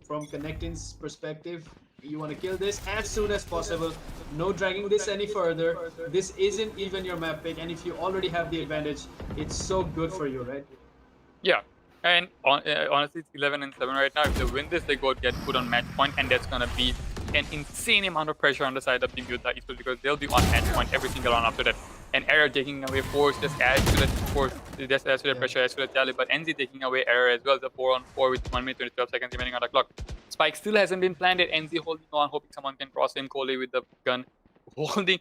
Speaker 1: From ConnectIN's perspective, you want to kill this as soon as possible. No dragging this any further. This isn't even your map pick, and if you already have the advantage, it's so good for you, right?
Speaker 2: Yeah, and honestly, it's 11 and 7 right now. If they win this, they get put on match point, and that's gonna be an insane amount of pressure on the side of Team YODHA eSports because they'll be on match point every single round after that. And Error taking away force just adds to that force, just adds to the pressure, adds to the tally. But NZ taking away Error as well. The 4-on-4 with 1 minute 12 seconds remaining on the clock. Spike still hasn't been planted. NZ holding on, hoping someone can cross in. Kohli with the gun holding.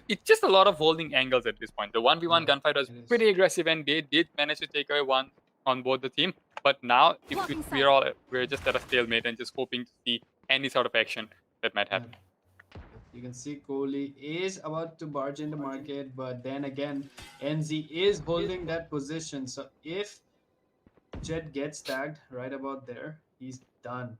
Speaker 2: It's just a lot of holding angles at this point. The 1v1
Speaker 1: Yeah,
Speaker 2: gunfight was
Speaker 1: it is.
Speaker 2: pretty aggressive, and they did manage to take away one on both the team. But now we're just at a stalemate and just hoping to see any sort of action that might happen.
Speaker 1: You can see Kohli is about to barge in the market, but then again, NZ is holding that position. So if Jet gets tagged right about there, he's done.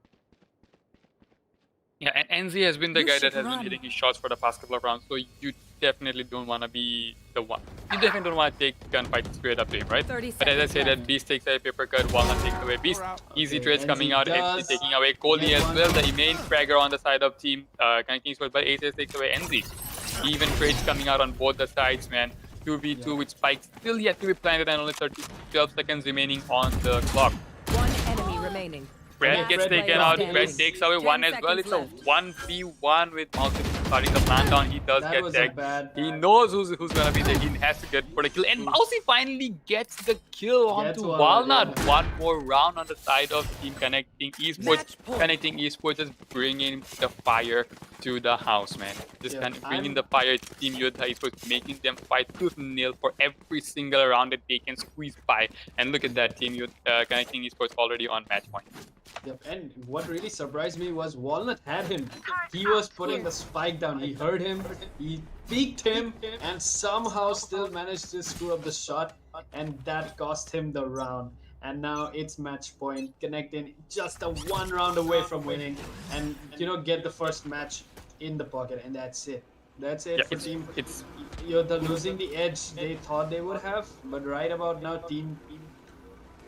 Speaker 2: Yeah, and NZ has been the
Speaker 3: You
Speaker 2: guy
Speaker 3: should
Speaker 2: that has been
Speaker 3: run.
Speaker 2: hitting his shots for the past couple of rounds, so you definitely don't want to be the one. You definitely don't want to take gunfight straight up to him, right?
Speaker 3: 30
Speaker 2: But as I
Speaker 3: seconds
Speaker 2: say,
Speaker 3: left.
Speaker 2: that Beast takes away Paper Cut, Walnut takes away Beast. Easy
Speaker 1: Okay,
Speaker 2: trades coming
Speaker 1: NZ
Speaker 2: out,
Speaker 1: does
Speaker 2: NZ taking away Kohli
Speaker 1: get
Speaker 2: as
Speaker 1: one.
Speaker 2: well. The main fragger on the side of Team ConnectIN eSports, but Aces takes away NZ. Even trades coming out on both the sides, man. 2v2 with Spike still yet to be planted and only 12 seconds remaining on the clock.
Speaker 3: One enemy remaining.
Speaker 2: Fred
Speaker 1: Okay,
Speaker 2: gets
Speaker 1: Fred
Speaker 2: taken
Speaker 1: plays
Speaker 2: out.
Speaker 1: damage.
Speaker 2: Fred takes away
Speaker 3: 10
Speaker 2: one as well. It's a
Speaker 3: seconds left.
Speaker 2: 1v1 with Mouse starting the plan down. He does
Speaker 1: That
Speaker 2: get
Speaker 1: was a
Speaker 2: tagged.
Speaker 1: bad.
Speaker 2: He knows who's gonna be there. He has to get for the kill. And Mousy finally gets the kill onto
Speaker 1: one,
Speaker 2: Walnut.
Speaker 1: yeah.
Speaker 2: One more round on the side of Team ConnectIN eSports.
Speaker 3: Match point.
Speaker 2: ConnectIN eSports is bringing the fire to the house, man. Just
Speaker 1: Yeah,
Speaker 2: kind of bringing
Speaker 1: I'm-
Speaker 2: the fire to Team YODHA eSports, making them fight tooth and nail for every single round that they can squeeze by. And look at that, Team ConnectIN eSports already on match point.
Speaker 1: Yep. And what really surprised me was Walnut had him. He was putting the spike down. He heard him, he peeked him, and somehow still managed to screw up the shot, and that cost him the round. And now it's match point. ConnectIN just a 1 round away from winning, and get the first match in the pocket, and that's it. That's it
Speaker 2: Yeah,
Speaker 1: for Team.
Speaker 2: it's
Speaker 1: The losing the edge they thought they would have, but right about now, Team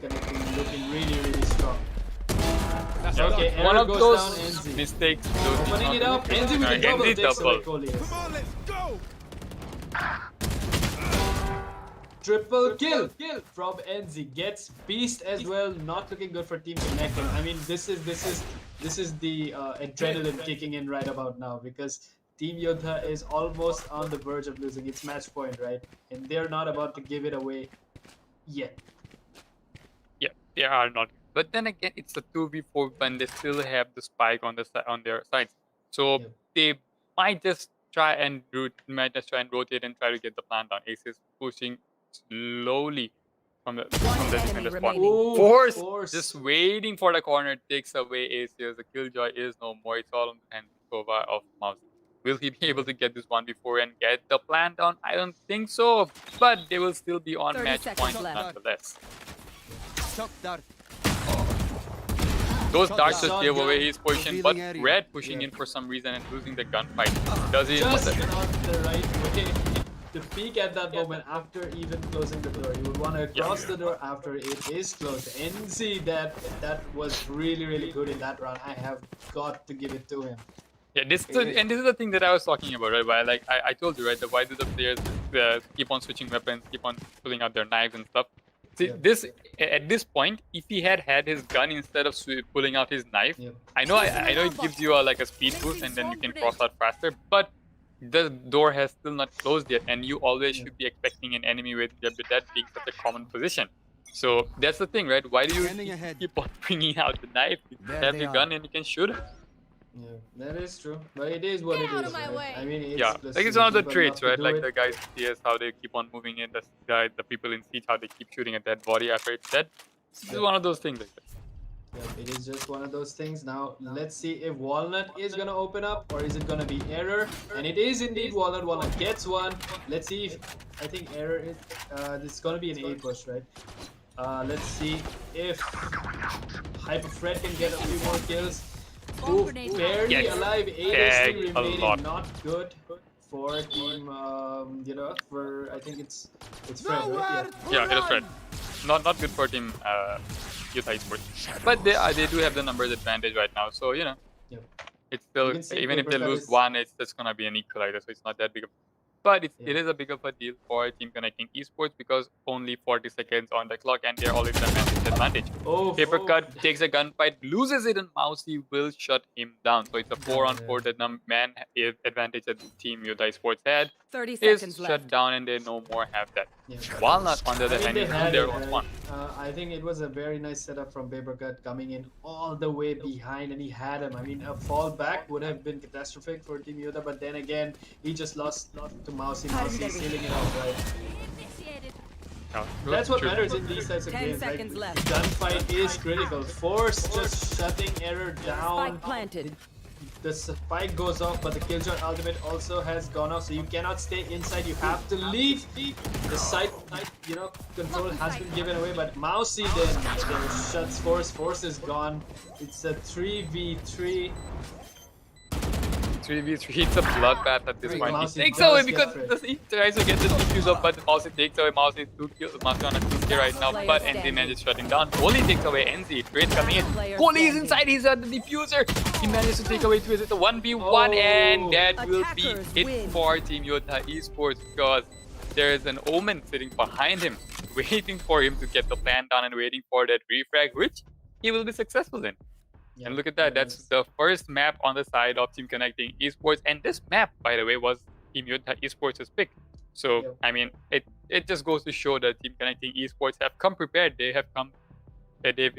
Speaker 1: ConnectIN looking really, really strong.
Speaker 2: Yeah,
Speaker 1: Okay,
Speaker 2: one
Speaker 1: error
Speaker 2: of
Speaker 1: goes
Speaker 2: those
Speaker 1: down, NZ.
Speaker 2: mistakes. Those did
Speaker 1: Opening
Speaker 2: not
Speaker 1: it up,
Speaker 2: work.
Speaker 1: NZ with a
Speaker 2: Alright,
Speaker 1: double
Speaker 2: NZ
Speaker 1: takes away
Speaker 2: double.
Speaker 1: Kohli.
Speaker 4: Come on, let's go.
Speaker 1: Triple kill from NZ, gets Beast as well. Not looking good for Team ConnectIN. I mean, this is the adrenaline kicking in right about now, because Team YODHA is almost on the verge of losing. It's match point, right? And they're not about to give it away yet.
Speaker 2: Yeah, they are not. But then again, it's a 2v4 when they still have the spike on their sides. So
Speaker 1: Yep.
Speaker 2: they might just try and rotate and try to get the plan down. Ace is pushing slowly from the
Speaker 3: enemy
Speaker 2: defender spot.
Speaker 3: remaining.
Speaker 1: Ooh,
Speaker 2: Force just waiting for the corner, takes away Ace. The killjoy is no more. It's all on the hand of Mouse. Will he be able to get this one before and get the plan down? I don't think so. But they will still be on
Speaker 3: 30
Speaker 2: match
Speaker 3: seconds
Speaker 2: point
Speaker 3: left.
Speaker 2: nonetheless.
Speaker 4: Shock dart.
Speaker 2: Those
Speaker 4: Shot
Speaker 2: darts just
Speaker 1: down.
Speaker 2: gave away his position, but
Speaker 4: Revealing area.
Speaker 2: Red pushing
Speaker 1: Yeah.
Speaker 2: in for some reason and losing the gunfight. Does he?
Speaker 1: Just not the right way to peek at that moment after even closing the door. You would want to cross the door after it is closed. NZ, that was really, really good in that round. I have got to give it to him.
Speaker 2: Yeah, and this is the thing that I was talking about, right? Why, like I told you, right? That why do the players keep on switching weapons, keep on pulling out their knives and stuff? See, at this point, if he had his gun instead of pulling out his knife, I know it gives you like a speed boost and then you can cross out faster, but the door has still not closed yet, and you always should be expecting an enemy with that being such a common position. So that's the thing, right? Why do you keep on bringing out the knife? You have your gun and you can shoot him.
Speaker 1: Yeah, that is true, but it is what it is, right? I mean,
Speaker 2: it's one of the traits, right? Like the guys in CS, how they keep on moving in. The people in Siege, how they keep shooting at that body after it's dead. This is one of those things like that.
Speaker 1: Yeah, it is just one of those things. Now, let's see if Walnut is gonna open up or is it gonna be Error. And it is indeed Walnut. Walnut gets one. Let's see if, I think Error is, this is gonna be an A push, right? Let's see if Hyperfred can get a few more kills. Ooh, barely alive. 8 remaining. Not good for team, for, I think it's Fred, right?
Speaker 2: Yeah, it is Fred. Not good for team YODHA eSports. But they do have the numbers advantage right now, so it's still, even if they lose one, it's just gonna be an equalizer, so it's not that big of. But it is a big of a deal for Team ConnectIN eSports because only 40 seconds on the clock and they're already the advantage. Papercut takes a gunfight, loses it, and Mousy will shut him down. So it's a 4-on-4 that man advantage that Team YODHA eSports had
Speaker 3: 30 seconds
Speaker 2: is shut
Speaker 3: left.
Speaker 2: down, and they no more have that. Walnut, on the other hand, is on their own one.
Speaker 1: I think it was a very nice setup from Papercut coming in all the way behind, and he had him. I mean, a fall back would have been catastrophic for Team YODHA, but then again, he just lost to Mousy. Mousy sealing it off, right? That's what matters in these types of games. Like, gunfight is critical. Force just shutting Error down.
Speaker 3: Spike planted.
Speaker 1: The spike goes off, but the Killjoy ultimate also has gone off, so you cannot stay inside. You have to leave. The side, control has been given away, but Mousy then shuts Force. Force is gone. It's a 3v3.
Speaker 2: 3v3, it's a bloodbath at this point. He takes away because he tries to get the defuse up, but Mousy takes away. Mousy 2 kills. Mousy on a 2K right now, but NZ manages shutting down. Holy takes away NZ. Trade coming in. Holy is inside. He's at the diffuser. He manages to take away Twist. It's a 1v1, and that will be it for Team YODHA eSports because there is an Omen sitting behind him, waiting for him to get the plan done and waiting for that refrag, which he will be successful in. And look at that, that's the first map on the side of Team ConnectIN eSports. And this map, by the way, was Team YODHA eSports' pick. So, I mean, it just goes to show that Team ConnectIN eSports have come prepared. They have come, that they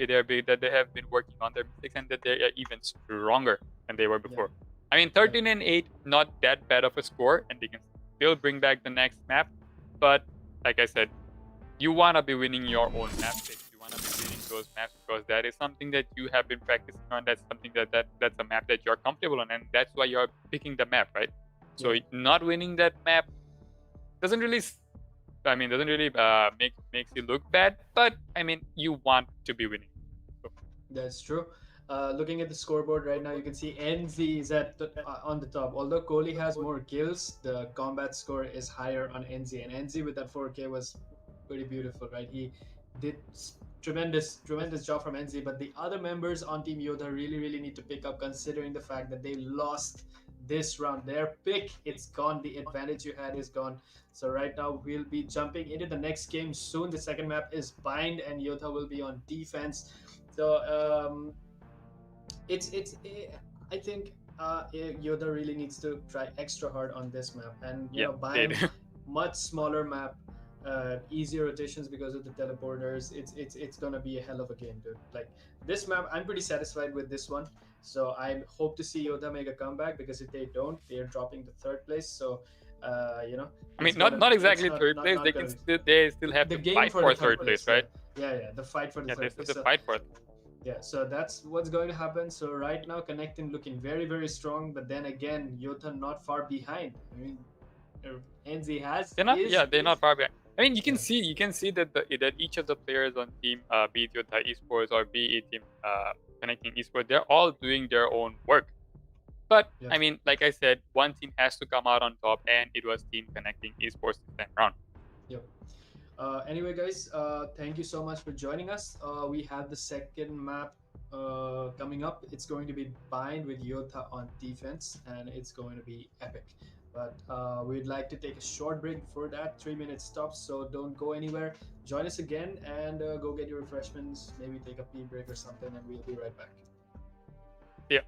Speaker 2: have been working on their mistakes and that they are even stronger than they were before. I mean, 13-8, not that bad of a score, and they can still bring back the next map. But, like I said, you want to be winning your own map picks. You want to be winning those maps because that is something that you have been practicing on. That's something that's a map that you're comfortable on, and that's why you're picking the map, right? So not winning that map doesn't really makes you look bad, but I mean you want to be winning. So.
Speaker 1: That's true. Looking at the scoreboard right now, you can see NZ is on the top. Although Kohli has more kills, the combat score is higher on NZ, and NZ with that 4K was pretty beautiful, right? He did tremendous job from NZ, but the other members on Team YODHA really need to pick up, considering the fact that they lost this round. Their pick, it's gone. The advantage you had is gone. So right now we'll be jumping into the next game soon. The second map is Bind, and YODHA will be on defense. So I think YODHA really needs to try extra hard on this map, and Bind, much smaller map. Easier rotations because of the teleporters. It's gonna be a hell of a game, dude. Like this map, I'm pretty satisfied with this one. So I hope to see YODHA make a comeback, because if they don't, they're dropping to third place. So I mean,
Speaker 2: not exactly third place. They still have to fight for third place, right?
Speaker 1: Yeah, the fight for the third place.
Speaker 2: They still have to fight for it.
Speaker 1: Yeah, so that's what's going to happen. So right now, ConnectIN looking very strong, but then again, YODHA not far behind. I mean, NZ has.
Speaker 2: They're not far behind. I mean, you can see that that each of the players on team, be it YODHA eSports or be it Team ConnectIN eSports, they're all doing their own work. But I mean, like I said, one team has to come out on top, and it was Team ConnectIN eSports this time round.
Speaker 1: Yep. Anyway, guys, thank you so much for joining us. We have the second map coming up. It's going to be Bind with YODHA on defense, and it's going to be epic. But we'd like to take a short break for that, 3 minute stop. So don't go anywhere. Join us again and go get your refreshments. Maybe take a pee break or something, and we'll be right back.
Speaker 2: Yeah.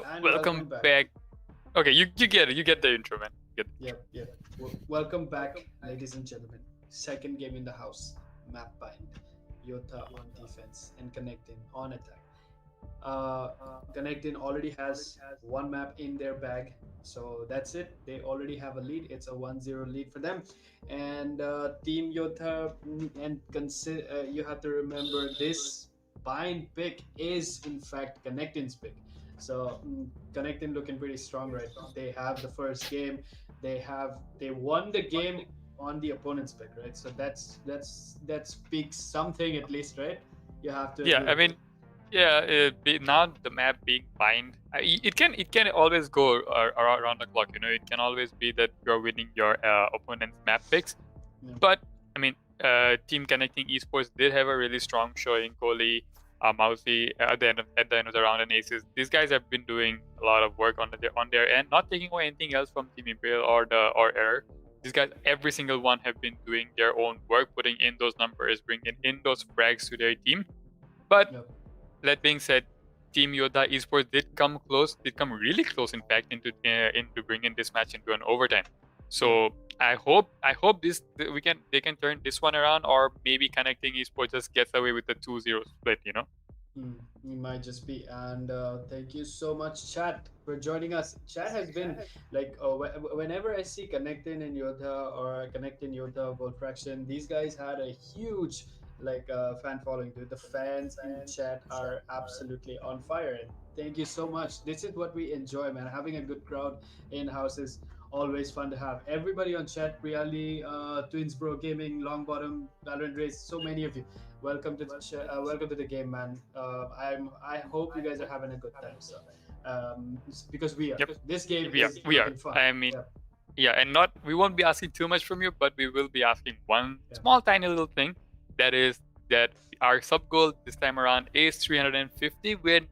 Speaker 1: And
Speaker 2: welcome back. Okay, you get it. You get the intro, man.
Speaker 1: Yep. Welcome back, ladies and gentlemen. Second game in the house. Map bind. YODHA on defense and ConnectIN on attack. ConnectIN already has one map in their bag, so that's it. They already have a lead. It's a 1-0 lead for them. And Team YODHA, and you have to remember this bind pick is in fact ConnectIN's pick. So ConnectIN looking pretty strong right now. They have the first game. They won the game on the opponent's pick, right? So that speaks something at least, right? You have to.
Speaker 2: Yeah,
Speaker 1: agree
Speaker 2: I mean, yeah. Now the map being bind, it can always go around the clock. You know, it can always be that you're winning your opponent's map picks.
Speaker 1: Yeah.
Speaker 2: But I mean, Team ConnectIN eSports did have a really strong showing. Kohli, Mousy at the end of the round, and Aces. These guys have been doing a lot of work on their end, not taking away anything else from Team Imperial or Error. These guys, every single one, have been doing their own work, putting in those numbers, bringing in those frags to their team. But that being said, Team YODHA eSports did come really close, in fact, into bringing this match into an overtime. So I hope they can turn this one around, or maybe ConnectIN eSports just gets away with the 2-0 split. You know.
Speaker 1: It might just be. And thank you so much, chat, for joining us. Chat has been like, whenever I see ConnectIN and YODHA or ConnectIN YODHA Gold Fraction, these guys had a huge fan following, dude. The fans in chat are absolutely on fire, and thank you so much. This is what we enjoy, man. Having a good crowd in house is always fun to have. Everybody on chat, Priali, Twins Bro Gaming, Longbottom, Valorant Race, so many of you. Welcome to the game, man. I hope you guys are having a good time. So, because we are.
Speaker 2: Yep.
Speaker 1: This game
Speaker 2: we are.
Speaker 1: fun.
Speaker 2: I mean, yeah, and we won't be asking too much from you, but we will be asking one small, tiny little thing. That is that our sub goal this time around is 350. We're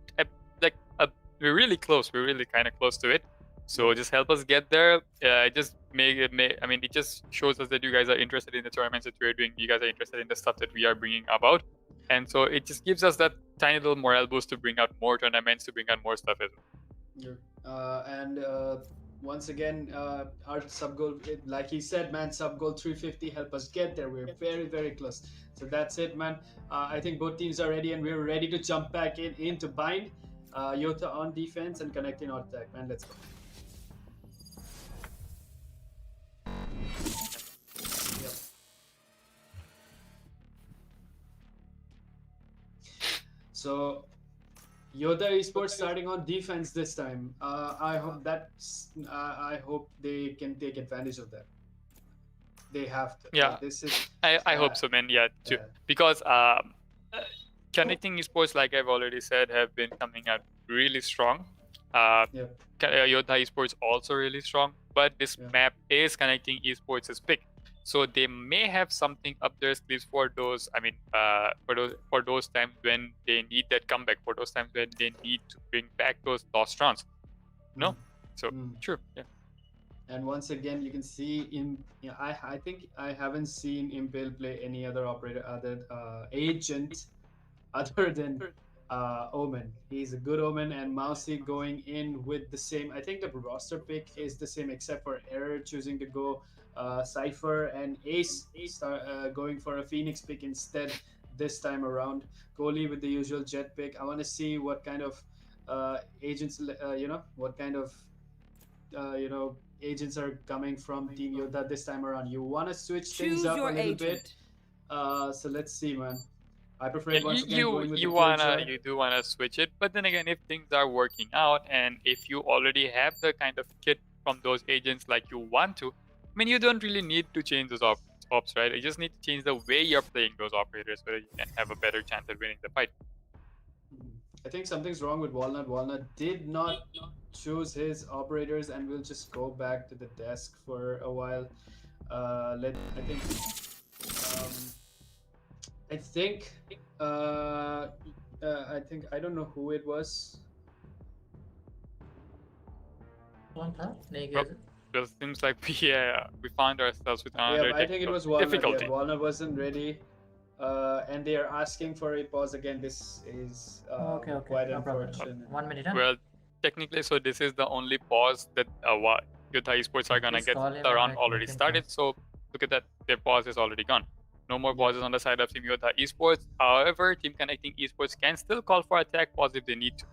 Speaker 2: really close. We're really kind of close to it. So just help us get there. It just shows us that you guys are interested in the tournaments that we're doing. You guys are interested in the stuff that we are bringing about, and so it just gives us that tiny little morale boost to bring out more tournaments, to bring out more stuff as
Speaker 1: well. Once again, our sub goal, like he said, man, sub goal 350. Help us get there. We're very, very close. So that's it, man. I think both teams are ready, and we're ready to jump back into bind. YODHA on defense and ConnectIN on attack, man. Let's go. So, YODHA eSports starting on defense this time. I hope they can take advantage of that. They have to.
Speaker 2: Yeah, I hope so, man. Yeah, too. Yeah. Because ConnectIN eSports, like I've already said, have been coming out really strong. YODHA eSports also really strong, but this map is ConnectIN eSports' pick. So they may have something up their sleeves for those. I mean, for those times when they need that comeback, for those times when they need to bring back those lost rounds. No, sure, yeah.
Speaker 1: And once again, you can see I think I haven't seen Impale play any other agent other than Omen. He's a good Omen, and Mousy going in with the same. I think the roster pick is the same, except for Error choosing to go Cypher, and Ace going for a Phoenix pick instead this time around. Kohli with the usual Jet pick. I want to see what kind of agents, what kind of agents are coming from Team YODHA this time around. You want to switch things up a little bit. So let's see, man. I prefer once again going with
Speaker 2: you do wanna switch it, but then again, if things are working out and if you already have the kind of kit from those agents like you want to, I mean, you don't really need to change those ops, right? You just need to change the way you're playing those operators so that you can have a better chance at winning the fight.
Speaker 1: I think something's wrong with Walnut. Walnut did not choose his operators, and we'll just go back to the desk for a while. I don't know who it was.
Speaker 2: It seems like we found ourselves with another
Speaker 1: I think it was Walnut.
Speaker 2: difficulty.
Speaker 1: Yeah, Walnut wasn't ready, and they are asking for a pause again. This is quite
Speaker 5: no
Speaker 1: unfortunate.
Speaker 5: 1 minute. Huh?
Speaker 2: Well, technically, so this is the only pause that YODHA esports are gonna get. The round already started, so look at that. Their pause is already gone. No more pauses on the side of Team YODHA esports. However, Team ConnectIN esports can still call for attack pause if they need to.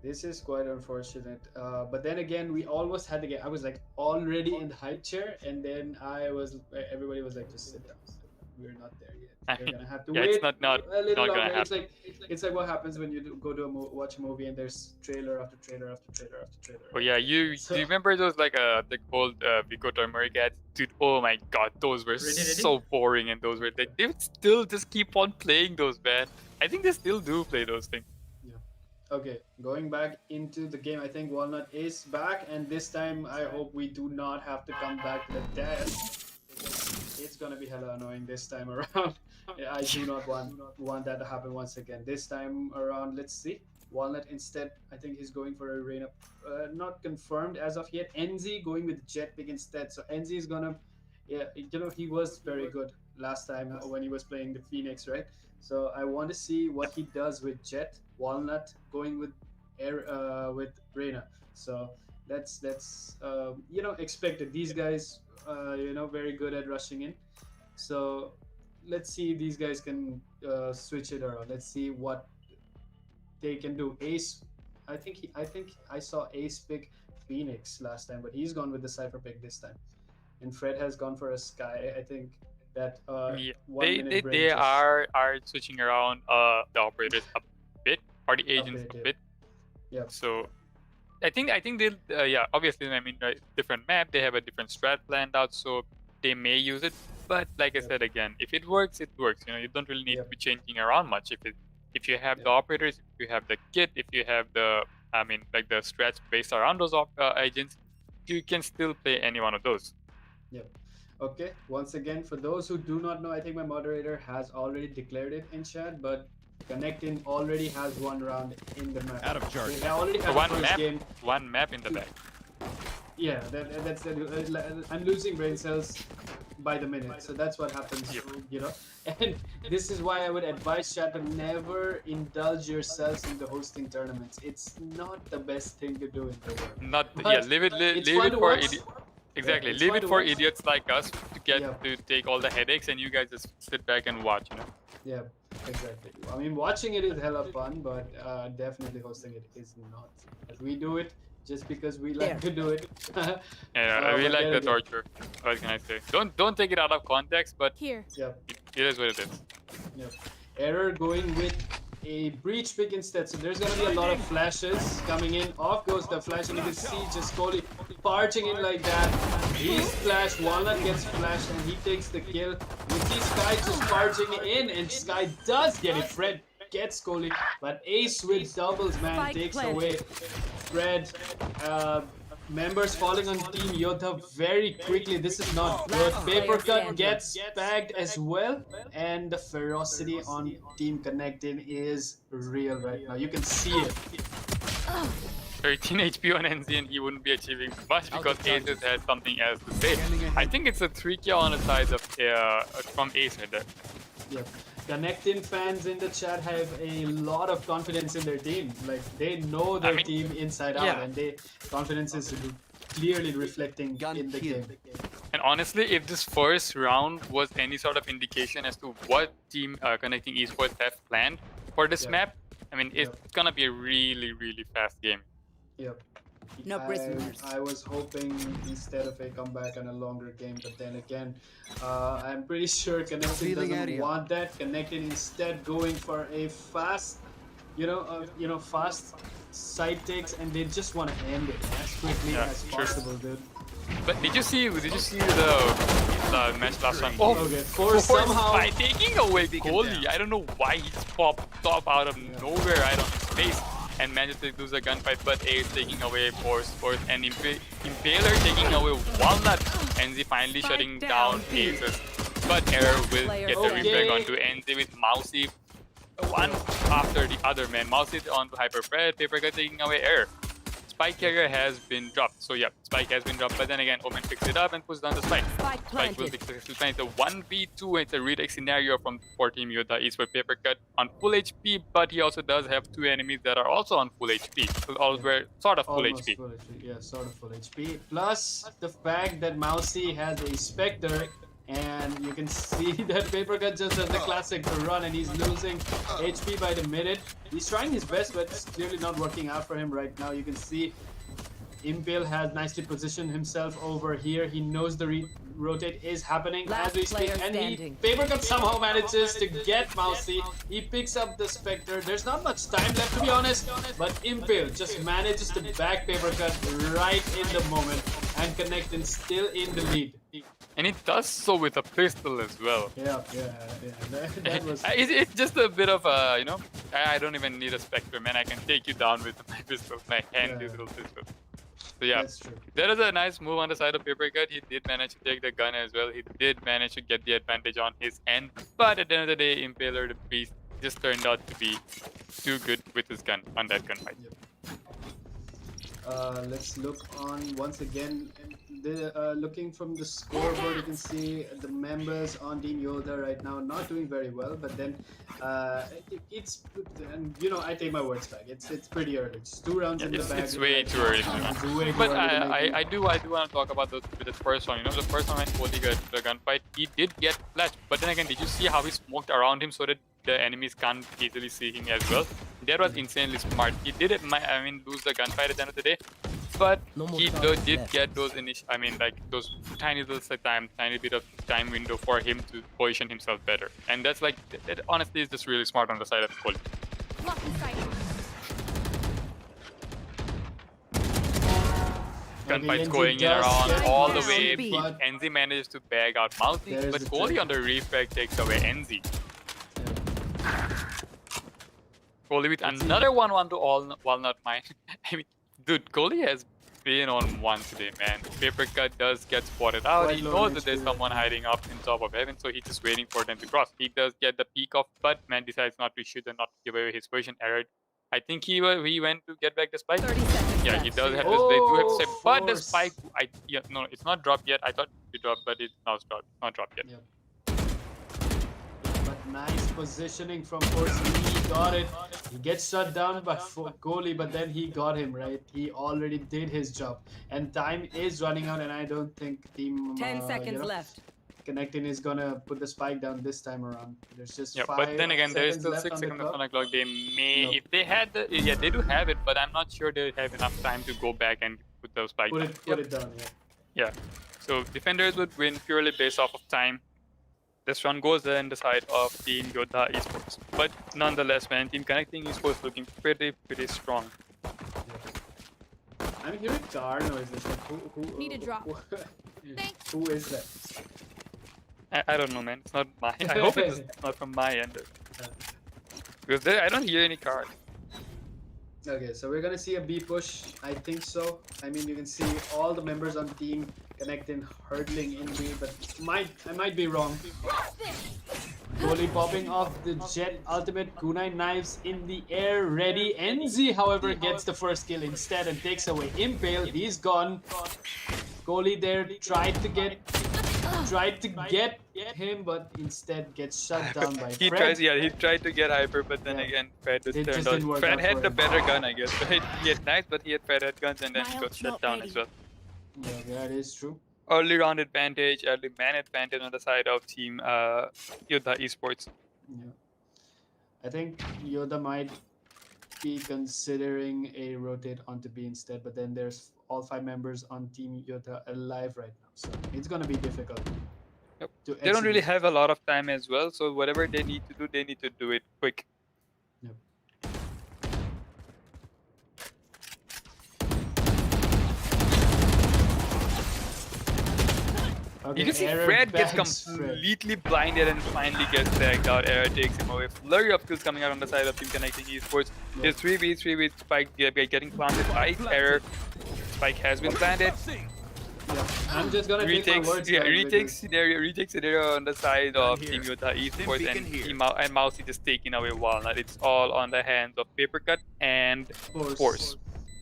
Speaker 1: This is quite unfortunate. But then again, we almost had the game. I was like already in the high chair, and then everybody was like, just sit down. We're not there yet. You're gonna have to
Speaker 2: Yeah,
Speaker 1: wait
Speaker 2: it's not
Speaker 1: a little
Speaker 2: gonna
Speaker 1: longer.
Speaker 2: happen.
Speaker 1: It's like what happens when you go to watch a movie and there's trailer after trailer after trailer after trailer.
Speaker 2: Oh yeah, do you remember those like the old Vico Turmeric ads? Dude, oh my god, those were so boring, and those were they would still just keep on playing those, man. I think they still do play those things.
Speaker 1: Okay, going back into the game, I think Walnut is back, and this time I hope we do not have to come back to the death. It's gonna be hella annoying this time around. I do not want that to happen once again. This time around, let's see. Walnut instead, I think he's going for a Reina. Not confirmed as of yet. NZ going with Jet pick instead. So NZ is gonna, yeah, he was very good last time when he was playing the Phoenix, right? So I want to see what he does with Jet. Walnut going with Reina. So that's expected. These guys, very good at rushing in. So let's see these guys can switch it around. Let's see what they can do. Ace, I think I saw Ace pick Phoenix last time, but he's gone with the Cypher pick this time. And Fred has gone for a Sky. I think that
Speaker 2: they are switching around the operators a bit, or the agents a bit.
Speaker 1: Yeah.
Speaker 2: So I think they'll obviously, I mean, different map, they have a different strat planned out, so they may use it. But like I said again, if it works, it works. You don't really need to be changing around much. If you have the operators, if you have the kit, if you have the the strats based around those agents, you can still play any one of those.
Speaker 1: Yep. Okay, once again, for those who do not know, I think my moderator has already declared it in chat, but ConnectIN already has one round in the map.
Speaker 4: Out of charge.
Speaker 1: They already have
Speaker 2: one map in the back.
Speaker 1: Yeah, that's I'm losing brain cells by the minute, so that's what happens. And this is why I would advise chat to never indulge yourselves in the hosting tournaments. It's not the best thing to do in the world.
Speaker 2: Leave it for idiots. Exactly, leave it for idiots like us to take all the headaches, and you guys just sit back and watch.
Speaker 1: Yeah, exactly. I mean, watching it is hella fun, but definitely hosting it is not. We do it just because we like to do it.
Speaker 2: We like the torture. What can I say? Don't take it out of context, but
Speaker 3: here.
Speaker 1: Yeah.
Speaker 2: It is what it is.
Speaker 1: Yeah. Error going with a breach pick instead, so there's gonna be a lot of flashes coming in. Off goes the flash, and you can see just Coley barging in like that. He's flashed, Walnut gets flashed, and he takes the kill. You see Sky just barging in, and Sky does get it. Fred gets Coley, but Ace with doubles, man, takes away Fred. Members falling on Team YODHA very quickly. This is not good. Paper Cut gets bagged as well, and the ferocity on Team ConnectIN is real right now. You can see it.
Speaker 2: 13 HP on NZ, and he wouldn't be achieving much because Aces has something else to say. I think it's a 3K on the side of from Ace right there.
Speaker 1: Yep. ConnectIN fans in the chat have a lot of confidence in their team. Like, they know their team inside out, and confidence is clearly reflecting in the game.
Speaker 2: And honestly, if this first round was any sort of indication as to what Team ConnectIN eSports have planned for this map, I mean, it's gonna be a really, really fast game.
Speaker 1: Yep.
Speaker 3: No prisoners.
Speaker 1: I was hoping instead of a comeback and a longer game, but then again, I'm pretty sure ConnectIN doesn't want that. ConnectIN instead going for a fast, fast side takes, and they just want to end it as quickly as possible, dude.
Speaker 2: But did you see the match last time? Oh,
Speaker 1: okay. Somehow
Speaker 2: by taking away Coley, I don't know why he just popped top out of nowhere right on his face and managed to lose a gunfight, but Ace taking away Force, and Impaler taking away Walnut. NZ finally shutting down Aces. But Error will get the replay onto NZ with Mousy. One after the other, man. Mousy onto Hyper Fred, Paper Cut taking away Error. spike carrier has been dropped. So yeah, spike has been dropped, but then again, Omen picks it up and puts down the spike.
Speaker 3: Spike
Speaker 2: Spike will
Speaker 3: planted.
Speaker 2: be successfully planted. It's a 1v2. It's a retake scenario for Team YODHA. eSports Paper Cut on full HP, but he also does have 2 enemies that are also on full HP. So all were sort of full
Speaker 1: Almost
Speaker 2: HP.
Speaker 1: full HP. Yeah, sort of full HP. Plus the fact that Mousy has a Spectre, and you can see that Paper Cut just does the classic run, and he's losing HP by the minute. He's trying his best, but it's clearly not working out for him right now. You can see Impale has nicely positioned himself over here. He knows the rotate is happening
Speaker 3: Last
Speaker 1: as we speak,
Speaker 3: player
Speaker 1: and
Speaker 3: standing.
Speaker 1: Paper Cut somehow manages to get Mousy. He picks up the Spectre. There's not much time left, to be honest, but Impale just manages to back Paper Cut right in the moment, and ConnectIN still in the lead.
Speaker 2: And he does so with a pistol as well.
Speaker 1: Yeah. That was.
Speaker 2: It's just a bit of a, you know, I don't even need a Spectre, man. I can take you down with my pistol, my handy little pistol. So yeah,
Speaker 1: That's true.
Speaker 2: that is a nice move on the side of Paper Cut. He did manage to take the gun as well. He did manage to get the advantage on his end. But at the end of the day, Impaler the Beast just turned out to be too good with his gun on that gunfight.
Speaker 1: Let's look on once again. Looking from the scoreboard, you can see the members on Team YODHA right now not doing very well. But then it's, and you know, I take my words back. It's pretty early. It's 2 rounds in the bag.
Speaker 2: It's way too early.
Speaker 1: It's way too
Speaker 2: But
Speaker 1: early to make
Speaker 2: I do want to talk about with the first one. You know, the first one when Cody got the gunfight, he did get flashed. But then again, did you see how he smoked around him so that the enemies can't easily see him as well? That was insanely smart. He did it. Lose the gunfight at the end of the day. But he did get those those tiny little tiny bit of time window for him to position himself better. And that's like, that honestly is just really smart on the side of Cody. Gunfights
Speaker 1: NZ
Speaker 2: going in
Speaker 1: does
Speaker 2: around
Speaker 1: get
Speaker 2: all the
Speaker 1: Mousy,
Speaker 2: way.
Speaker 1: but
Speaker 2: NZ manages to bag out Mousy,
Speaker 1: there's
Speaker 2: but
Speaker 1: the
Speaker 2: Cody
Speaker 1: trick.
Speaker 2: on the refrag takes away NZ. Cody with another 1-1 to all Walnut Mine. I mean, dude, Cody has been on one today, man. Paper Cut does get spotted out.
Speaker 1: Quite
Speaker 2: He
Speaker 1: low
Speaker 2: knows that
Speaker 1: HP
Speaker 2: there's
Speaker 1: right
Speaker 2: someone
Speaker 1: now.
Speaker 2: hiding up in top of heaven, so he's just waiting for them to cross. He does get the peek off, but man decides not to shoot and not to give away his position. Error. I think he went to get back the spike.
Speaker 3: 30 seconds
Speaker 2: Yeah,
Speaker 3: left.
Speaker 2: he does have this. They do have to say, but the
Speaker 1: force.
Speaker 2: spike, no, it's not dropped yet. I thought it dropped, but it's not dropped. Not dropped yet.
Speaker 1: Yep. But nice positioning from Force. He got it. He gets shut down by goalie, but then he got him right. He already did his job, and time is running out. And I don't think Team
Speaker 3: 10 seconds left.
Speaker 1: ConnectIN is gonna put the spike down this time around. There's just
Speaker 2: Yeah,
Speaker 1: 5
Speaker 2: but then again, there is
Speaker 1: seconds
Speaker 2: still
Speaker 1: left
Speaker 2: 6
Speaker 1: on the
Speaker 2: seconds on
Speaker 1: clock.
Speaker 2: the clock. They may,
Speaker 1: No.
Speaker 2: if they had the, yeah, they do have it, but I'm not sure they have enough time to go back and put those spikes
Speaker 1: Put
Speaker 2: down.
Speaker 1: it, put it down. Yeah.
Speaker 2: Yeah, so defenders would win purely based off of time. This run goes there in the side of Team YODHA eSports. But nonetheless, man, Team ConnectIN eSports looking pretty strong.
Speaker 1: I'm hearing car noises. Like who
Speaker 3: Need a drop.
Speaker 1: Who is that?
Speaker 2: I don't know, man. It's not my. I hope it's not from my end. Because I don't hear any cars.
Speaker 1: Okay, so we're gonna see a B push. I think so. I mean, you can see all the members on Team ConnectIN hurdling in B, but I might be wrong. Goalie popping off the Jet ultimate, kunai knives in the air, ready. NZ, however, gets the first kill instead and takes away Impale. He's gone. Goalie there tried to get him, but instead gets shut down by
Speaker 2: He
Speaker 1: Fred.
Speaker 2: tried to get hyper, but then
Speaker 1: Yeah.
Speaker 2: again, Fred just
Speaker 1: It
Speaker 2: turned
Speaker 1: just didn't
Speaker 2: out.
Speaker 1: work
Speaker 2: Fred
Speaker 1: out
Speaker 2: had
Speaker 1: for
Speaker 2: the
Speaker 1: him.
Speaker 2: better gun, I guess. He had knives, but he had Fred had guns, and then he got shut down as well.
Speaker 1: Yeah, that is true.
Speaker 2: Early round advantage, early man advantage on the side of Team YODHA eSports.
Speaker 1: Yeah. I think YODHA might be considering a rotate onto B instead, but then there's all 5 members on Team YODHA alive right now, so it's gonna be difficult.
Speaker 2: Yep.
Speaker 1: To
Speaker 2: They don't really
Speaker 1: execute.
Speaker 2: have a lot of time as well, so whatever they need to do it quick.
Speaker 1: Yep. Okay,
Speaker 2: You can see
Speaker 1: error
Speaker 2: Fred gets
Speaker 1: bags Fred.
Speaker 2: completely blinded and finally gets tagged out. Error takes him away. Flurry of kills coming out on the side of Team ConnectIN eSports.
Speaker 1: Yeah.
Speaker 2: There's 3v3 with Spike getting planted by Error. Spike has been planted.
Speaker 1: Yeah. I'm just gonna take my words back
Speaker 2: Retake
Speaker 1: because-
Speaker 2: scenario on the side of
Speaker 4: here.
Speaker 2: Team YODHA eSports,
Speaker 4: Beacon
Speaker 2: and
Speaker 4: here.
Speaker 2: and Mousy just taking away Walnut. It's all on the hands of Paper Cut and Force.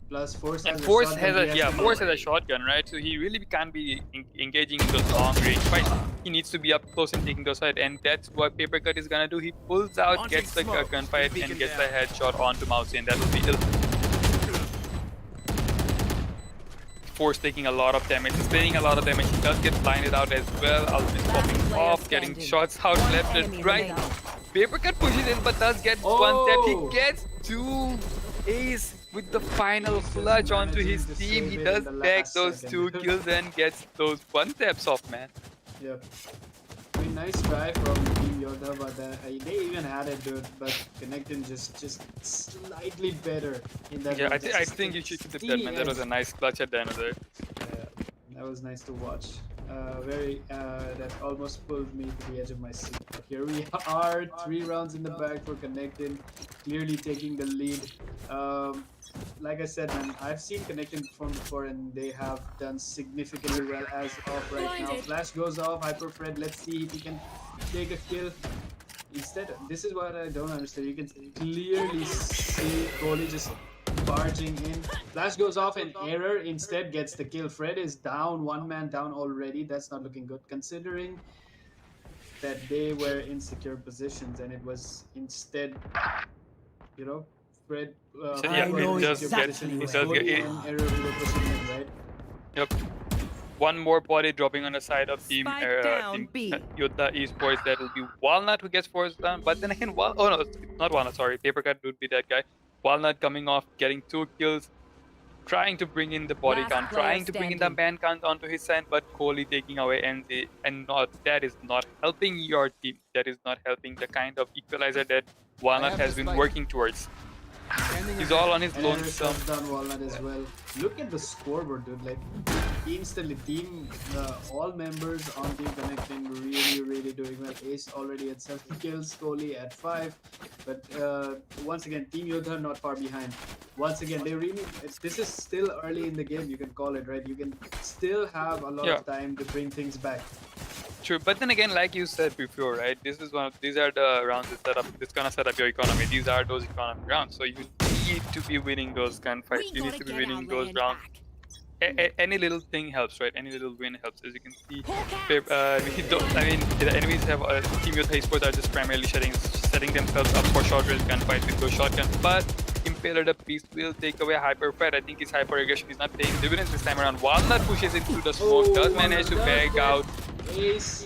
Speaker 1: Plus Force
Speaker 2: And
Speaker 1: has
Speaker 2: Force
Speaker 1: a
Speaker 2: has
Speaker 1: shotgun.
Speaker 2: a Force has a shotgun, right? So he really can't be engaging in those long range fights. He needs to be up close and taking those fights, and that's what Paper Cut is gonna do. He pulls out,
Speaker 4: Launching
Speaker 2: gets the
Speaker 4: smoke.
Speaker 2: gunfight,
Speaker 4: Beacon
Speaker 2: and gets
Speaker 4: down.
Speaker 2: the headshot onto Mousy, and that will be Force taking a lot of damage. He's taking a lot of damage. He does get blinded out as well. Always popping
Speaker 3: player
Speaker 2: off, getting
Speaker 3: standing.
Speaker 2: shots out
Speaker 3: One
Speaker 2: left and
Speaker 3: enemy
Speaker 2: right.
Speaker 3: remaining.
Speaker 2: Paper Cut pushes in, but does get one tap.
Speaker 1: Oh!
Speaker 2: He gets 2 ace with the final
Speaker 1: He's just
Speaker 2: clutch onto his
Speaker 1: managing to
Speaker 2: team.
Speaker 1: save
Speaker 2: He
Speaker 1: it
Speaker 2: does
Speaker 1: in the
Speaker 2: tag
Speaker 1: last
Speaker 2: those
Speaker 1: second.
Speaker 2: 2 kills and gets those 1 taps off, man.
Speaker 1: Yep. I mean, nice try from Team YODHA, but they even had it, dude. But ConnectIN just slightly better in that.
Speaker 2: Yeah,
Speaker 1: one.
Speaker 2: I think you should keep it that, man. That was a nice clutch at the end of there.
Speaker 1: Yeah, that was nice to watch. That almost pulled me to the edge of my seat. But here we are, 3 rounds in the bag for ConnectIN, clearly taking the lead. Like I said, man, I've seen ConnectIN perform before, and they have done significantly well as of right now. Flash goes off, Hyperfred. Let's see if he can take a kill. Instead, this is what I don't understand. You can clearly see Kohli just barging in. Flash goes off and error instead gets the kill. Fred is down, 1 man down already. That's not looking good considering that they were in secure positions, and it was instead, you know, Fred.
Speaker 2: So, yeah,
Speaker 3: I know
Speaker 2: it does
Speaker 3: exactly
Speaker 2: get.
Speaker 3: what
Speaker 2: It does get.
Speaker 1: Kohli and error who were pushing in, right?
Speaker 2: Yep. One more body dropping on the side of team
Speaker 3: Spike down, B.
Speaker 2: YODHA eSports. That will be Walnut who gets forced down. But then again, oh no, not Walnut. Sorry, Paper Cut would be that guy. Walnut coming off, getting 2 kills, trying to bring in the body
Speaker 3: Last
Speaker 2: count,
Speaker 3: player
Speaker 2: trying to bring in the
Speaker 3: standing.
Speaker 2: man count onto his side, but Kohli taking away NZ, and not that is not helping your team. That is not helping the kind of equalizer that Walnut
Speaker 4: have
Speaker 2: has
Speaker 4: the
Speaker 2: been
Speaker 4: spike.
Speaker 2: working towards.
Speaker 4: Standing
Speaker 2: He's
Speaker 4: ahead.
Speaker 2: all on his
Speaker 1: And error
Speaker 2: lonesome.
Speaker 1: shuts down Walnut as well. Look at the scoreboard, dude. Like, instantly, all members on Team ConnectIN really doing well. Ace already at 7 kills, Kohli at 5. But once again, Team YODHA not far behind. Once again, this is still early in the game, you can call it, right? You can still have a lot
Speaker 2: Yeah.
Speaker 1: of time to bring things back.
Speaker 2: True, but then again, like you said before, right? These are the rounds that set up. It's gonna set up your economy. These are those economy rounds. So you need to be winning those gunfights. You need to be winning those rounds. Any little thing helps, right? Any little win helps. As you can see, the enemies have Team YODHA eSports are just primarily setting themselves up for short range gunfights with those shotguns. But Impaler the Beast will take away Hyperfred. I think his hyper aggression is not paying dividends this time around. Walnut pushes in through the smoke, does manage to bag out.
Speaker 1: Ace.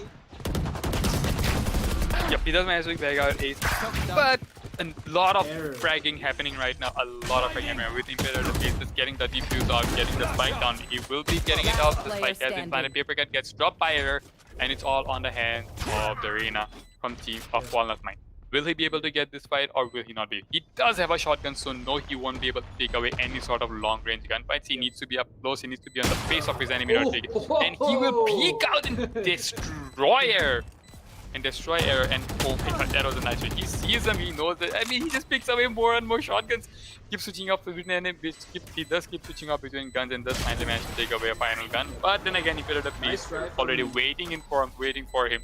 Speaker 2: Yep, he does manage to bag out Ace, but a lot of
Speaker 1: Error.
Speaker 2: fragging happening right now. A lot of fragging happening with Impaler the Beast just getting the defuse out, getting the spike down. He will be getting it off. The spike has been planted. Paper Cut gets dropped by error, and it's all on the hands of the arena from team of Walnut Mine. Will he be able to get this fight, or will he not be? He does have a shotgun, so no, he won't be able to take away any sort of long-range gunfights. He needs to be up close. He needs to be on the face of his enemy, not take it. And he will peek out and destroy error. And destroy error, and oh my god, that was a nice one. He sees them, he knows that. I mean, he just picks away more and more shotguns. Keeps switching up between enemies. He does keep switching up between guns, and does finally manage to take away a final gun. But then again, he put it up.
Speaker 1: Nice try from
Speaker 2: Already
Speaker 1: him.
Speaker 2: waiting for him,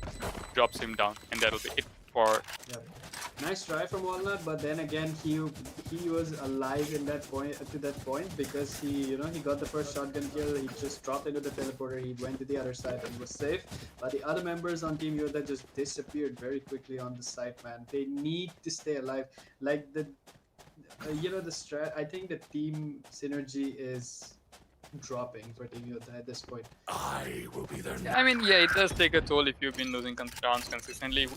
Speaker 2: drops him down, and that'll be it for.
Speaker 1: Yep. Nice try from Walnut, but then again he was alive in that point because he got the first shotgun kill. He just dropped into the teleporter. He went to the other side and was safe. But the other members on Team YODHA just disappeared very quickly on the site, man. They need to stay alive. Like the strat. I think the team synergy is dropping for Team YODHA at this point.
Speaker 4: I will be there
Speaker 2: I mean, yeah, it does take a toll if you've been losing rounds consistently.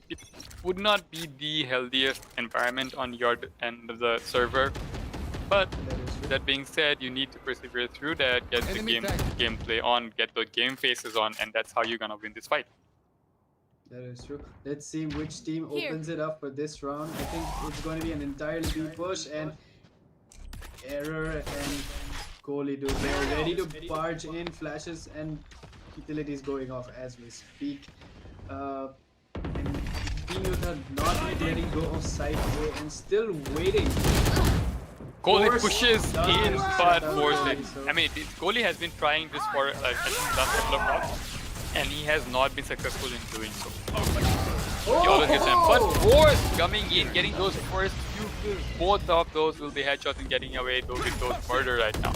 Speaker 2: It would not be the healthiest environment on your end of the server. But
Speaker 1: That is true.
Speaker 2: that being said, you need to persevere through that, get the
Speaker 4: Enemy tag.
Speaker 2: gameplay on, get the game faces on, and that's how you're gonna win this fight.
Speaker 1: That is true. Let's see which team
Speaker 3: Here.
Speaker 1: opens it up for this round. I think it's going to be an entirely B push, and error and Kohli, dude, they're ready to barge in. Flashes and utilities going off as we speak. And Team YODHA not letting go of side A and still waiting.
Speaker 2: Kohli
Speaker 1: Force
Speaker 2: pushes
Speaker 1: does
Speaker 2: in,
Speaker 1: it.
Speaker 2: but
Speaker 1: Does
Speaker 2: forced
Speaker 1: it.
Speaker 2: it.
Speaker 1: So-
Speaker 2: I mean, Kohli has been trying this for I think last couple of rounds, and he has not been successful in doing so. He always gets him. But Force coming in, getting those first few both of those will be headshots and getting away with those murder right now.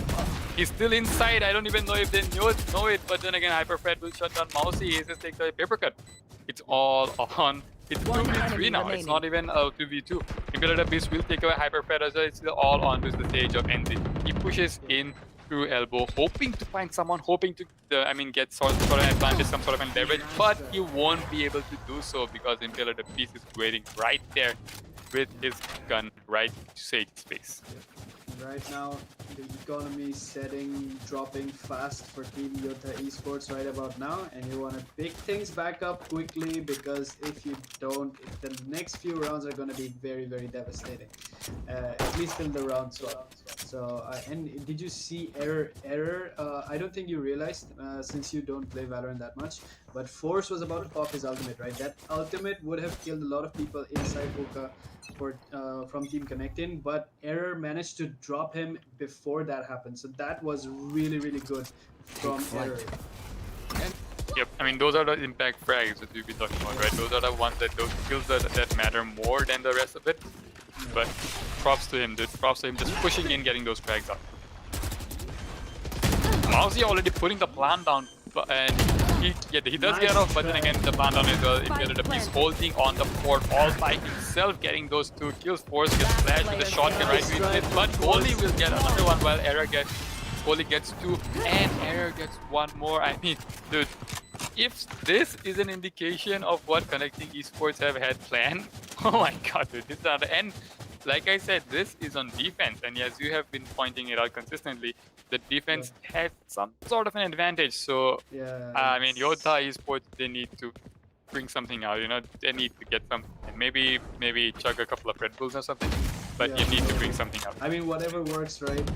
Speaker 2: He's still inside. I don't even know if they know it, but then again, Hyperfred will shut down Mousy. Aces takes a paper cut. It's all on. It's 2v3 now. It's not even a 2v2. Imperator Beast will take away Hyperfred as well. It's still all onto the stage of NZ. He pushes in through elbow, hoping to find someone, hoping to, get sort of an advantage, some sort of an leverage, but he won't be able to do so because Imperator Beast is waiting right there with his gun right to Sage's face.
Speaker 1: Right now, the economy setting dropping fast for Team YODHA eSports right about now, and you want to pick things back up quickly because if you don't, the next few rounds are going to be very, very devastating. At least till the round swap. So, and did you see error? I don't think you realized since you don't play Valorant that much, but Force was about to pop his ultimate, right? That ultimate would have killed a lot of people inside Hookah from Team ConnectIN, but Error managed to drop him before that happened. So that was really, really good from Error.
Speaker 2: Yep, those are the impact frags that we've been talking about, right? Those are the ones those kills that matter more than the rest of it. But props to him, dude. Props to him just pushing in, getting those frags up. Mousy already putting the plan down, and he does get off, but then again, the plan down as well. He's holding on the fort all by himself, getting those 2 kills. Force gets flashed with a shotgun right between it, but Goalie will get another one while Goalie gets 2, and Error gets 1 more. Dude, if this is an indication of what ConnectIN eSports have had planned, oh my god, dude, this is not the end. Like I said, this is on defense, and as you have been pointing it out consistently, the defense has some sort of an advantage. So, YODHA eSports, they need to bring something out. They need to get something, maybe chug a couple of Red Bulls or something. But you need to bring something out.
Speaker 1: Whatever works, right?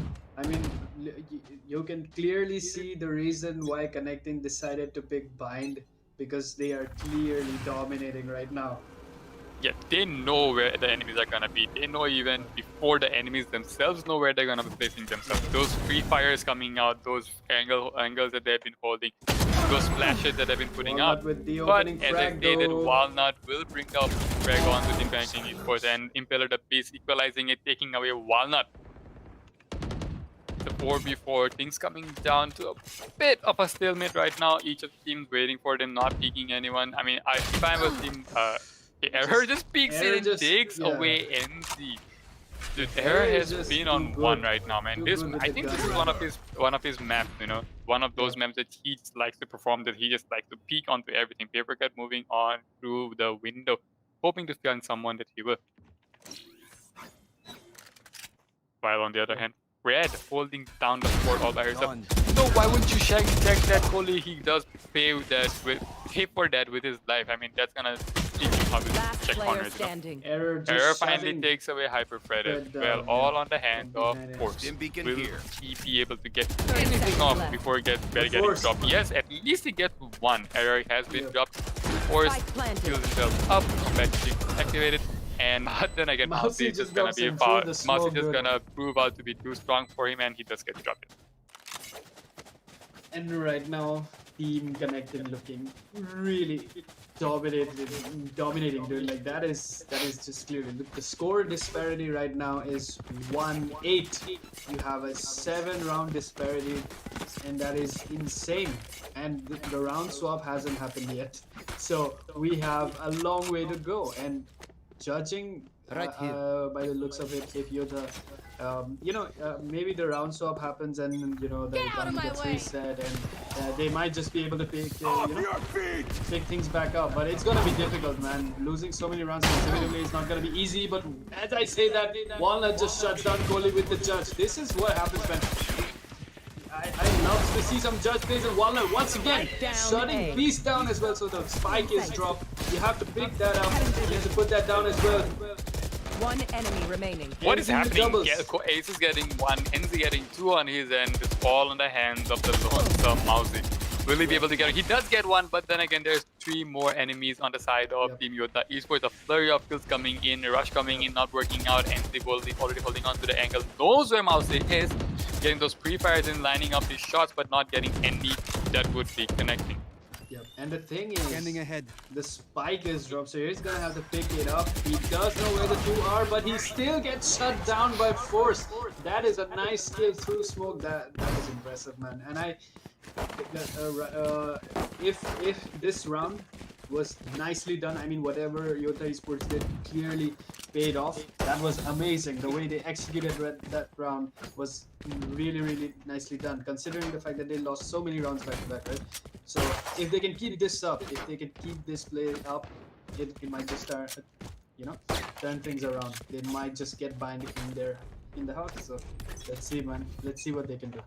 Speaker 1: You can clearly see the reason why ConnectIN decided to pick Bind, because they are clearly dominating right now.
Speaker 2: Yeah, they know where the enemies are gonna be. They know even before the enemies themselves know where they're gonna be placing themselves. Those free fires coming out, those angles that they've been holding, those flashes that they've been putting out. But as I stated, Walnut will bring up frag on to Team ConnectIN eSports, and Impaler the Beast equalizing it, taking away Walnut. The 4v4, things coming down to a bit of a stalemate right now. Each of the teams waiting for them, not peeking anyone. If I was Team Error just peeks it and takes away NZ. Dude, Error has been on one right now, man. I think this is one of his maps, one of those maps that he just likes to perform, that he just likes to peek onto everything. Paper cut moving on through the window, hoping to find someone that he will. While on the other hand, Red holding down the fort all by herself. So why wouldn't you check that Goalie? He does pay for that with his life. That's gonna teach him how to check corners. Error finally takes away Hyperfred as well, all on the hand of Force. Will he be able to get anything off before he gets getting dropped? Yes, at least he gets 1. Error has been dropped. Force heals himself up, combat activated. And then again, Mousy is just gonna be foul. Mousy just gonna prove out to be too strong for him, and he just gets dropped.
Speaker 1: And right now, Team ConnectIN looking really dominating, dude. Like that is just clearly. Look, the score disparity right now is 1-8. You have a 7-round disparity, and that is insane. And the round swap hasn't happened yet, so we have a long way to go. And judging by the looks of it, if YODHA, maybe the round swap happens and the economy gets reset, and they might just be able to pick things back up. But it's gonna be difficult, man. Losing so many rounds consecutively is not gonna be easy. But as I say that, Walnut just shuts down Goalie with the judge. This is what happens, man. I love to see some judge plays, and Walnut once again shutting Beast down as well, so the spike is dropped. You have to pick that up. You have to put that down as well.
Speaker 3: 1 enemy remaining.
Speaker 2: What is happening? Ace is getting 1, NZ getting 2 on his end. It's all in the hands of the lonesome Mousy. Will he be able to get it? He does get 1, but then again, there's 3 more enemies on the side of Team YODHA eSports. A flurry of kills coming in, a rush coming in, not working out, and they already holding on to the angle. Knows where Mousy is, getting those pre-fires in, lining up his shots, but not getting any that would be connecting.
Speaker 1: Yep. And the thing
Speaker 4: Scanning
Speaker 1: is,
Speaker 4: ahead.
Speaker 1: the spike is dropped, so he's gonna have to pick it up. He does know where the two are, but he still gets shut down by force. That is a nice kill through smoke. That was impressive, man. And if this round was nicely done, I mean, whatever YODHA eSports did clearly paid off. That was amazing. The way they executed that round was really nicely done, considering the fact that they lost so many rounds back to back, right? So if they can keep this up, if they can keep this play up, it might just start, turn things around. They might just get bind in the house. So let's see, man. Let's see what they can do.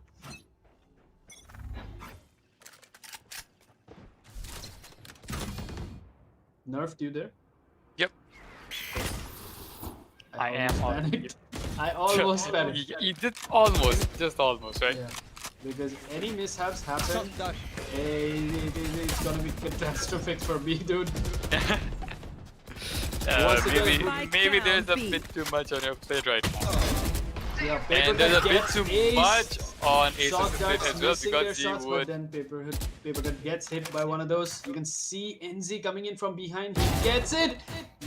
Speaker 1: Nerf, you there?
Speaker 2: Yep. I am
Speaker 1: panicked. I almost panicked.
Speaker 2: You did almost, just almost, right?
Speaker 1: Yeah. Because any mishaps happen,
Speaker 4: Shot dash.
Speaker 1: it's gonna be catastrophic for me, dude.
Speaker 2: Maybe there's a bit too much on your plate right now.
Speaker 1: Yeah,
Speaker 2: And there's a bit too much on Ace's
Speaker 1: Shock
Speaker 2: plate
Speaker 1: darts
Speaker 2: as well
Speaker 1: missing their
Speaker 2: because he
Speaker 1: shots, but
Speaker 2: would.
Speaker 1: then Papercut gets hit by one of those. You can see NZ coming in from behind. He gets it.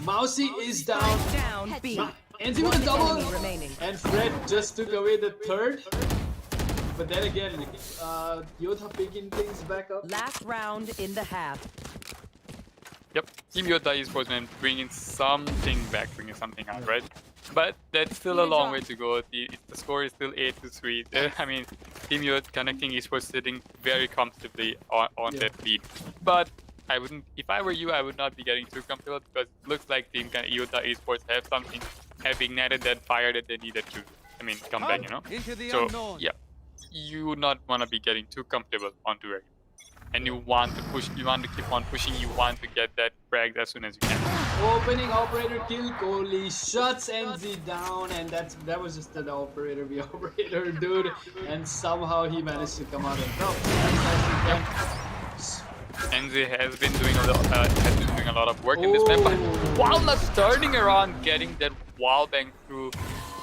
Speaker 1: Mousy is down.
Speaker 3: Down B.
Speaker 1: NZ with a double.
Speaker 3: Enemy remaining.
Speaker 1: And Fred just took away the third. But then again, YODHA picking things back up.
Speaker 3: Last round in the half.
Speaker 2: Yep, Team YODHA eSports man bringing something back, bringing something out, right? But that's still a long way to go. The score is still 8-3. I mean, Team YODHA ConnectIN eSports sitting very comfortably on that lead. But I wouldn't, if I were you, I would not be getting too comfortable because it looks like Team YODHA eSports have ignited that fire that they needed to, come back,
Speaker 4: Into the
Speaker 2: So,
Speaker 4: unknown.
Speaker 2: yeah, you would not want to be getting too comfortable onto it. And you want to push, you want to keep on pushing, you want to get that frag as soon as you can.
Speaker 1: Opening operator kill, Kohli shuts NZ down, and that was just an operator v operator, dude. And somehow he managed to come out on top.
Speaker 2: NZ has been doing a lot of work in this map, but Walnut turning around, getting that wall bang through,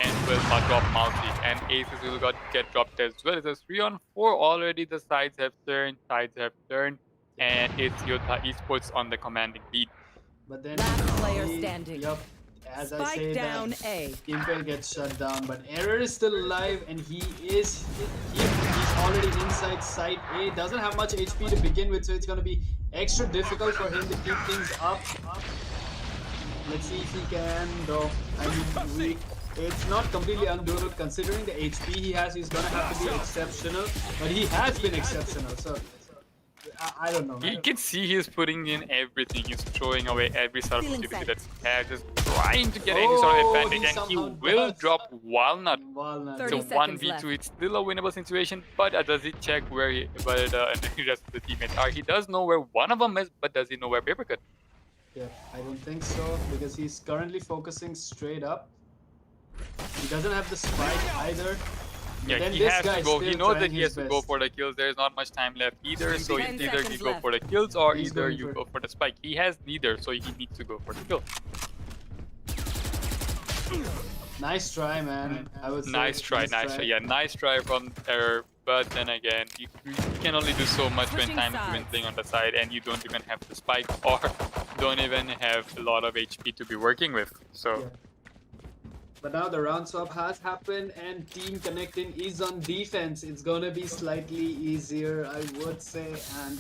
Speaker 2: and will not drop Multi. And Aces will get dropped as well. It's a 3-on-4 already. The sides have turned, and it's YODHA eSports on the commanding lead.
Speaker 1: But then
Speaker 3: Last player standing.
Speaker 1: Yep. As I
Speaker 3: Spike
Speaker 1: say
Speaker 3: down
Speaker 1: that,
Speaker 3: A.
Speaker 1: Impel gets shut down, but Error is still alive, and he's already inside site A. Doesn't have much HP to begin with, so it's gonna be extra difficult for him to keep things up. Let's see if he can, though. I mean, it's not completely undoable considering the HP he has. He's gonna have to be exceptional, but he has been exceptional. So I don't know.
Speaker 2: You can see he's putting in everything. He's throwing away every sort of activity that he has, just trying to get any sort of advantage, and he will drop Walnut.
Speaker 3: Thirty
Speaker 2: So
Speaker 3: seconds
Speaker 2: 1v2,
Speaker 3: left.
Speaker 2: it's still a winnable situation, but does he check where the rest of the teammates are? He does know where one of them is, but does he know where Papercut?
Speaker 1: Yeah, I don't think so, because he's currently focusing straight up. He doesn't have the spike either.
Speaker 2: Yeah,
Speaker 1: Then
Speaker 2: he
Speaker 1: this
Speaker 2: has to
Speaker 1: guy's
Speaker 2: go.
Speaker 1: still
Speaker 2: He knows
Speaker 1: trying
Speaker 2: that he has
Speaker 1: his
Speaker 2: to go
Speaker 1: best.
Speaker 2: for the kills. There's not much time left either, so
Speaker 3: 10
Speaker 2: either
Speaker 3: seconds
Speaker 2: you go
Speaker 3: left.
Speaker 2: for the kills or
Speaker 1: He's
Speaker 2: either
Speaker 1: going
Speaker 2: you
Speaker 1: for
Speaker 2: go for the spike. He has neither, so he needs to go for the kill.
Speaker 1: Nice try, man. I would say
Speaker 2: Nice try. Yeah, nice try from Error. But then again, you can only do so much when
Speaker 3: Switching
Speaker 2: time is
Speaker 3: sides.
Speaker 2: dwindling on the side, and you don't even have the spike or don't even have a lot of HP to be working with. So.
Speaker 1: Yeah. But now the round swap has happened, and Team ConnectIN is on defense. It's gonna be slightly easier, I would say, and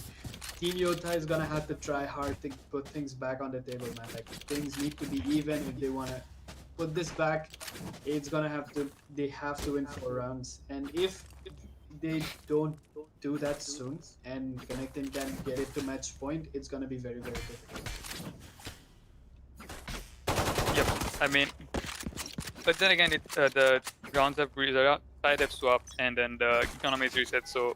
Speaker 1: Team YODHA is gonna have to try hard to put things back on the table, man. Like, things need to be even if they wanna put this back. It's gonna have to. They have to win 4 rounds, and if they don't do that soon, and ConnectIN can get it to match point, it's gonna be very difficult.
Speaker 2: Yep. I mean. But then again, the rounds have side have swapped, and then the economy is reset. So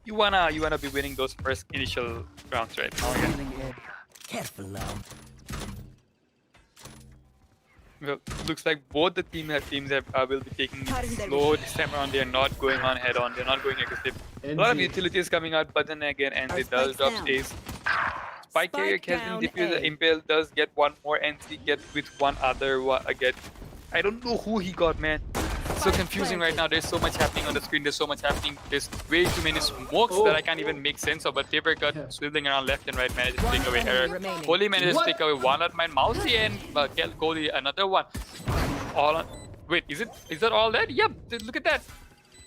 Speaker 2: you wanna be winning those first initial rounds right now. Again.
Speaker 4: Careful now.
Speaker 2: Well, looks like both the teams will be taking it slow this time around. They're not going on head on. They're not going aggressive. A lot of utilities coming out, but then again, NZ does drop stays. Spike carrier has been defused. The Impale does get one more. NC get with one other. Again, I don't know who he got, man. so confusing right now. There's so much happening on the screen. There's so much happening. There's way too many smokes that I can't even make sense of. But Paper got swiveling around left and right, managed to take away error.
Speaker 3: remaining.
Speaker 2: Kohli managed to take away one at mine. Mousy and Kohli another one. All on. Wait, is that all dead? Yep. Look at that.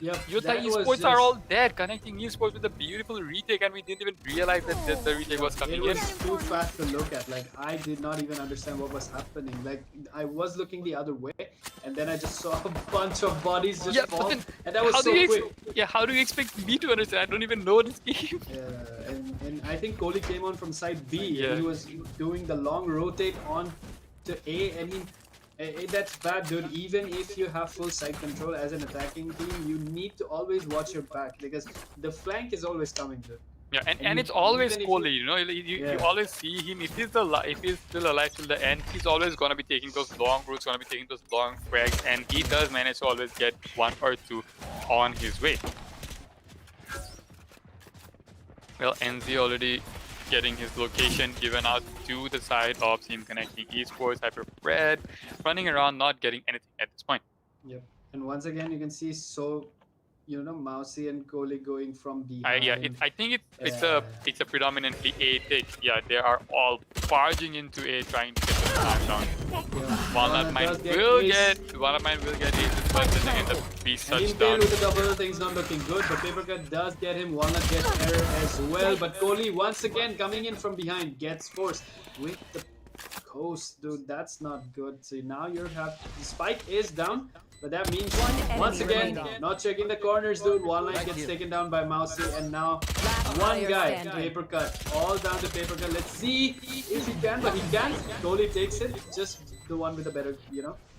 Speaker 1: Yep,
Speaker 2: YODHA
Speaker 1: that was
Speaker 2: eSports
Speaker 1: just-
Speaker 2: are all dead. ConnectIN eSports with a beautiful retake, and we didn't even realize that the retake was coming
Speaker 1: It was
Speaker 2: in.
Speaker 1: too fast to look at. Like, I did not even understand what was happening. Like, I was looking the other way, and then I just saw a bunch of bodies just
Speaker 2: Yeah,
Speaker 1: fall,
Speaker 2: but then
Speaker 1: and that was
Speaker 2: how
Speaker 1: so
Speaker 2: do you
Speaker 1: quick.
Speaker 2: yeah, how do you expect me to understand? I don't even know this game.
Speaker 1: Yeah, and I think Kohli came on from side B,
Speaker 2: Yeah.
Speaker 1: and he was doing the long rotate on to A. I mean, that's bad, dude. Even if you have full side control as an attacking team, you need to always watch your back because the flank is always coming, dude.
Speaker 2: Yeah, and
Speaker 1: And
Speaker 2: it's
Speaker 1: you-
Speaker 2: always
Speaker 1: even if
Speaker 2: Kohli, you know, you
Speaker 1: Yeah.
Speaker 2: always see him. If he's still alive till the end, he's always gonna be taking those long routes, gonna be taking those long frags, and he does manage to always get one or two on his way. Well, NZ already getting his location given out to the side of Team ConnectIN eSports. HyperFred running around, not getting anything at this point.
Speaker 1: Yep. And once again, you can see Mousy and Kohli going from behind.
Speaker 2: I think it's
Speaker 1: Yeah.
Speaker 2: a predominantly A take. Yeah, they are all barging into A, trying to get the time down. Walnut mine
Speaker 1: does get
Speaker 2: will
Speaker 1: ace.
Speaker 2: get aces, but then again the beast
Speaker 1: And
Speaker 2: touchdown.
Speaker 1: Impale with the double, things not looking good, but Papercut does get him. Walnut gets error as well, but Kohli once again coming in from behind gets forced with the coast, dude. That's not good. So now you have the spike is down, but that means once
Speaker 3: enemy
Speaker 1: again
Speaker 3: remaining.
Speaker 1: not checking the corners, dude. Walnut gets taken down by Mousy, and now one
Speaker 3: player
Speaker 1: guy,
Speaker 3: standing.
Speaker 1: Papercut, all down to Papercut. Let's see if he can, but he can't. Kohli takes it, just the one with the better,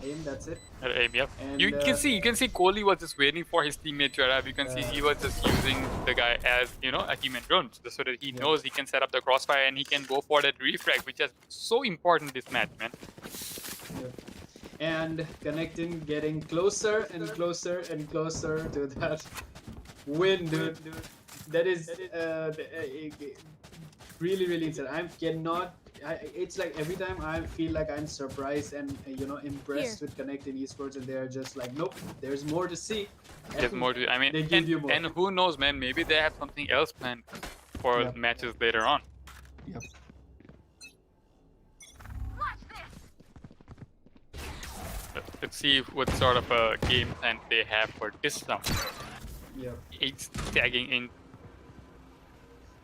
Speaker 1: aim. That's it.
Speaker 2: Aim, yep.
Speaker 1: And,
Speaker 2: You can see Kohli was just waiting for his teammate to arrive. You can see he was just using the guy as a human drone, so that he knows he can set up the crossfire and he can go for that refrag, which is so important this match, man.
Speaker 1: And ConnectIN getting closer and closer and closer to that win, dude. That is really, really insane. It's like every time I feel like I'm surprised and impressed with ConnectIN eSports, and they're just like, nope, there's more to see.
Speaker 2: There's more to. I mean,
Speaker 1: They give you more.
Speaker 2: and who knows, man? Maybe they have something else planned for
Speaker 1: Yep.
Speaker 2: matches later on.
Speaker 1: Yep.
Speaker 2: Let's see what sort of a game plan they have for this round.
Speaker 1: Yep.
Speaker 2: It's tagging in.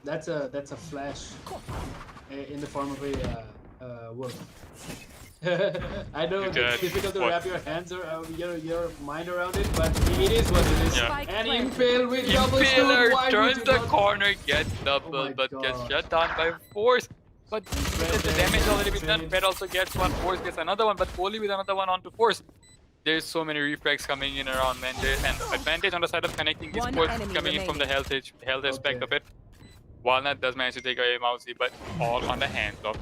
Speaker 1: That's a flash in the form of a wolf. I know
Speaker 2: You
Speaker 1: it's
Speaker 2: got
Speaker 1: difficult to
Speaker 2: what?
Speaker 1: wrap your hands or your mind around it, but it is what it is.
Speaker 2: Yeah.
Speaker 1: And Impale with double stone.
Speaker 2: Impaler
Speaker 1: Why would
Speaker 2: turns
Speaker 1: you
Speaker 2: the
Speaker 1: not-
Speaker 2: corner, gets
Speaker 1: Oh
Speaker 2: double,
Speaker 1: my
Speaker 2: but gets
Speaker 1: God.
Speaker 2: shut down by Force. But the damage already been done.
Speaker 1: Trade.
Speaker 2: Fred also gets one, Force gets another one, but Kohli with another one onto Force. There's so many refrags coming in around, man. There's an advantage on the side of ConnectIN
Speaker 3: One
Speaker 2: eSports
Speaker 3: enemy
Speaker 2: coming in from the health aspect
Speaker 1: Okay.
Speaker 2: of it. Walnut does manage to take away Mousy, but all on the hands of.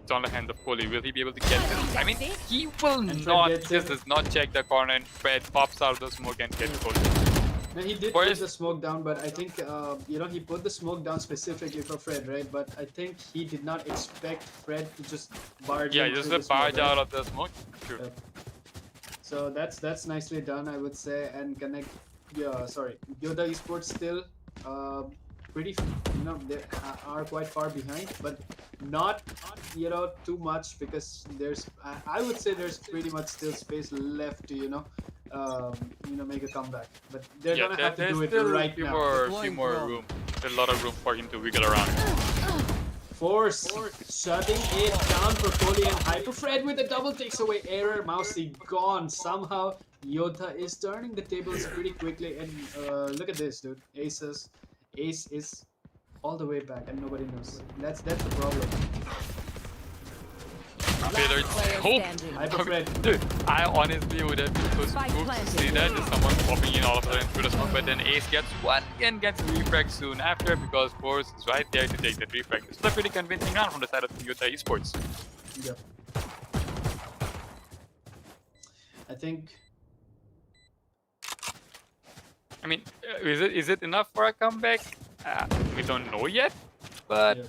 Speaker 2: It's on the hands of Kohli. Will he be able to get this? I mean, he will
Speaker 1: And Fred
Speaker 2: not. He
Speaker 1: gets
Speaker 2: just
Speaker 1: it.
Speaker 2: does not check the corner, and Fred pops out of the smoke and gets Kohli.
Speaker 1: No, he did
Speaker 2: Force-
Speaker 1: put the smoke down, but I think he put the smoke down specifically for Fred, right? But I think he did not expect Fred to just barge.
Speaker 2: Yeah,
Speaker 1: in
Speaker 2: just
Speaker 1: through
Speaker 2: a
Speaker 1: the smoke,
Speaker 2: barge
Speaker 1: right?
Speaker 2: out of the smoke. True.
Speaker 1: Yep. So that's nicely done, I would say. And YODHA eSports still pretty, they are quite far behind, but not too much, because I would say there's pretty much still space left to make a comeback. But they're gonna have to
Speaker 2: there's
Speaker 1: do it
Speaker 2: still
Speaker 1: right
Speaker 2: few
Speaker 1: now.
Speaker 2: few more room. There's a lot of room for him to wiggle around.
Speaker 1: Force shutting it down for Kohli, and HyperFred with a double takes away error. Mousy gone. Somehow YODHA is turning the tables pretty quickly, and look at this, dude. Ace is all the way back, and nobody knows. That's the problem.
Speaker 2: Failure.
Speaker 3: Player
Speaker 2: Hope.
Speaker 3: standing.
Speaker 1: HyperFred.
Speaker 2: Dude, I honestly would have been so
Speaker 3: Spike
Speaker 2: spooked to
Speaker 3: planted.
Speaker 2: see that. Just someone popping in all of a sudden through the smoke, but then Ace gets one and gets refrag soon after, because Force is right there to take that refrag. It's a pretty convincing round from the side of YODHA eSports.
Speaker 1: Yep. I think.
Speaker 2: I mean, is it enough for a comeback? We don't know yet, but
Speaker 1: Yeah.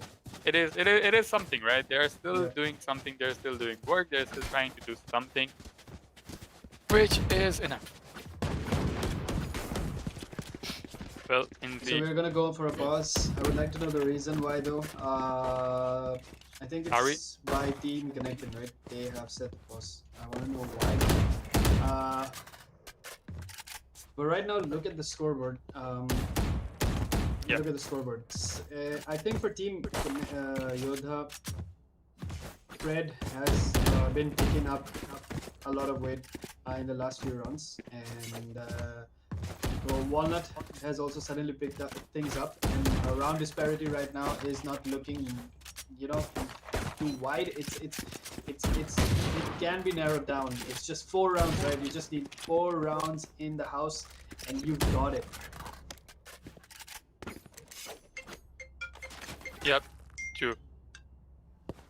Speaker 2: it is something, right? They're still
Speaker 1: Yeah.
Speaker 2: doing something. They're still doing work. They're still trying to do something. which is enough. Well,
Speaker 1: So
Speaker 2: indeed.
Speaker 1: we're gonna go for a pause. I would like to know the reason why though. I think
Speaker 2: Are we?
Speaker 1: it's by Team ConnectIN, right? They have set the pause. I want to know why. But right now, look at the scoreboard.
Speaker 2: Yeah.
Speaker 1: Look at the scoreboard. I think for Team YODHA, Fred has been picking up a lot of weight in the last few rounds, and Walnut has also suddenly picked up things up, and round disparity right now is not looking, too wide. It can be narrowed down. It's just 4 rounds, right? You just need 4 rounds in the house, and you've got it.
Speaker 2: Yep, true.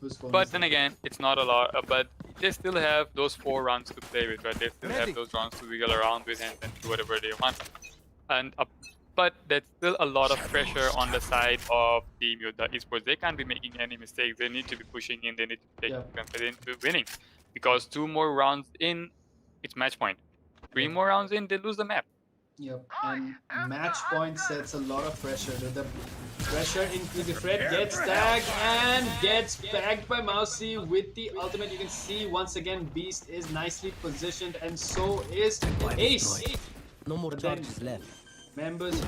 Speaker 1: Whose phone
Speaker 2: But
Speaker 1: is
Speaker 2: then
Speaker 1: that?
Speaker 2: again, it's not a lot. But they still have those 4 rounds to play with, right? They still have those rounds to wiggle around with and do whatever they want. And but there's still a lot of pressure on the side of Team YODHA eSports. They can't be making any mistakes. They need to be pushing in. They need to be taking confidence into winning, because 2 more rounds in, it's match point. 3 more rounds in, they lose the map.
Speaker 1: Yep, and match point sets a lot of pressure. The pressure increases. Fred gets tagged and gets tagged by Mousy with the ultimate. You can see once again Beast is nicely positioned, and so is Ace.
Speaker 4: No more
Speaker 1: But then-
Speaker 4: charges left.
Speaker 1: Members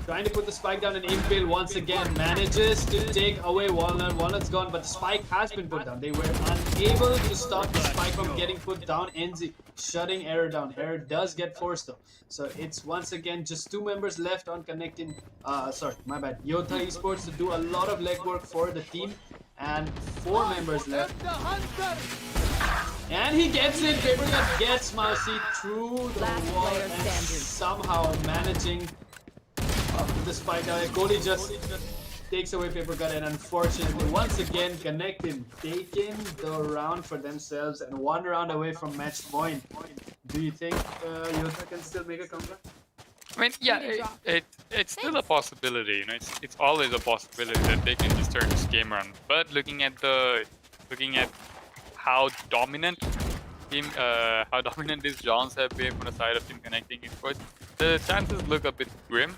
Speaker 1: trying to put the spike down, and Impale once again manages to take away Walnut. Walnut's gone, but the spike has been put down. They were unable to stop the spike from getting put down. NZ shutting Error down. Error does get forced though. So it's once again just 2 members left on ConnectIN. Sorry, my bad. YODHA eSports to do a lot of legwork for the team, and 4 members left. And he gets it. Papercut gets Mousy through the
Speaker 3: Last
Speaker 1: wall
Speaker 3: player
Speaker 1: and
Speaker 3: standing.
Speaker 1: somehow managing the spike out. Goalie just takes away Papercut, and unfortunately, once again, ConnectIN taking the round for themselves and 1 round away from match point. Do you think YODHA can still make a comeback?
Speaker 2: I mean, yeah, it's still a possibility. You know, it's always a possibility that they can just turn this game around. But looking at how dominant these Johns have been from the side of Team ConnectIN eSports, the chances look a bit grim.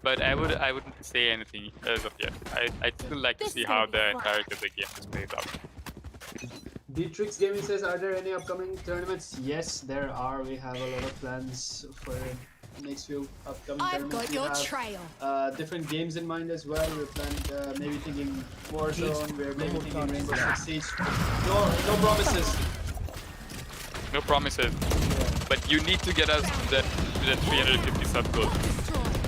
Speaker 2: But I wouldn't say anything as of yet. I'd still like to see how the entirety of the game is played out.
Speaker 1: Dietrich Gaming says, are there any upcoming tournaments? Yes, there are. We have a lot of plans for next few upcoming tournaments. We have different games in mind as well. We're planning, maybe thinking Warzone. We're maybe thinking Rainbow Six Siege. No promises.
Speaker 2: No promises. But you need to get us to that 350 sub goal.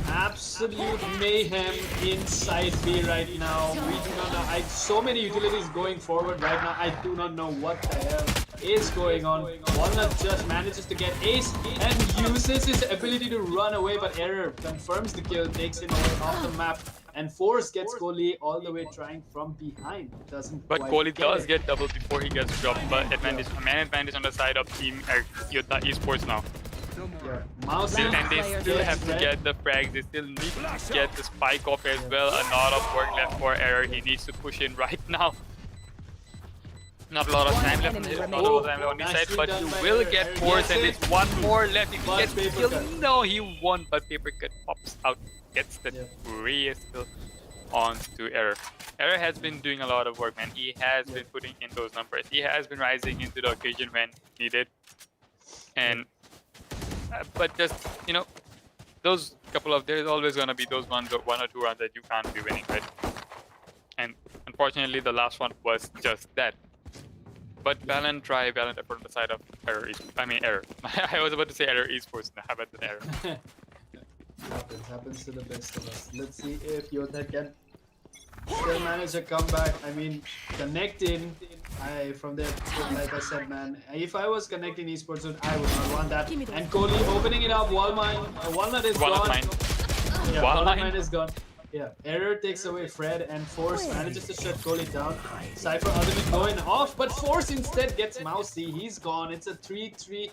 Speaker 1: Absolute mayhem inside B right now. We do not know. So many utilities going forward right now. I do not know what the hell is going on. Walnut just manages to get Ace and uses his ability to run away, but Error confirms the kill, takes him away off the map, and Force gets Kohli all the way trying from behind.
Speaker 2: But Kohli does get double before he gets dropped. But man advantage on the side of Team YODHA eSports now.
Speaker 1: Yeah. Mouse
Speaker 2: And they still have to get the frags. They still need to get the spike off as well. A lot of work left for Error. He needs to push in right now. Not a lot of time left on his side, but he will get Force, and it's 1 more left. If he gets the kill, no, he won, but Papercut pops out, gets the free still on to Error. Error has been doing a lot of work, man. He has been putting in those numbers. He has been rising into the occasion when needed. And but just, you know, those couple of, there's always going to be those 1 or 2 rounds that you can't be winning, right? And unfortunately, the last one was just that. But valiant effort on the side of Error. Error. I was about to say Error eSports. How about the Error?
Speaker 1: happens to the best of us. Let's see if YODHA can still manage a comeback. I mean, ConnectIN, from there, like I said, man, if I was ConnectIN eSports, I would not want that. And Kohli opening it up, Walnut is gone. Yeah, Walnut is gone. Yeah, Error takes away Fred, and Force manages to shut Kohli down. Cypher ultimate going off, but Force instead gets Mousy. He's gone. It's a 3-3,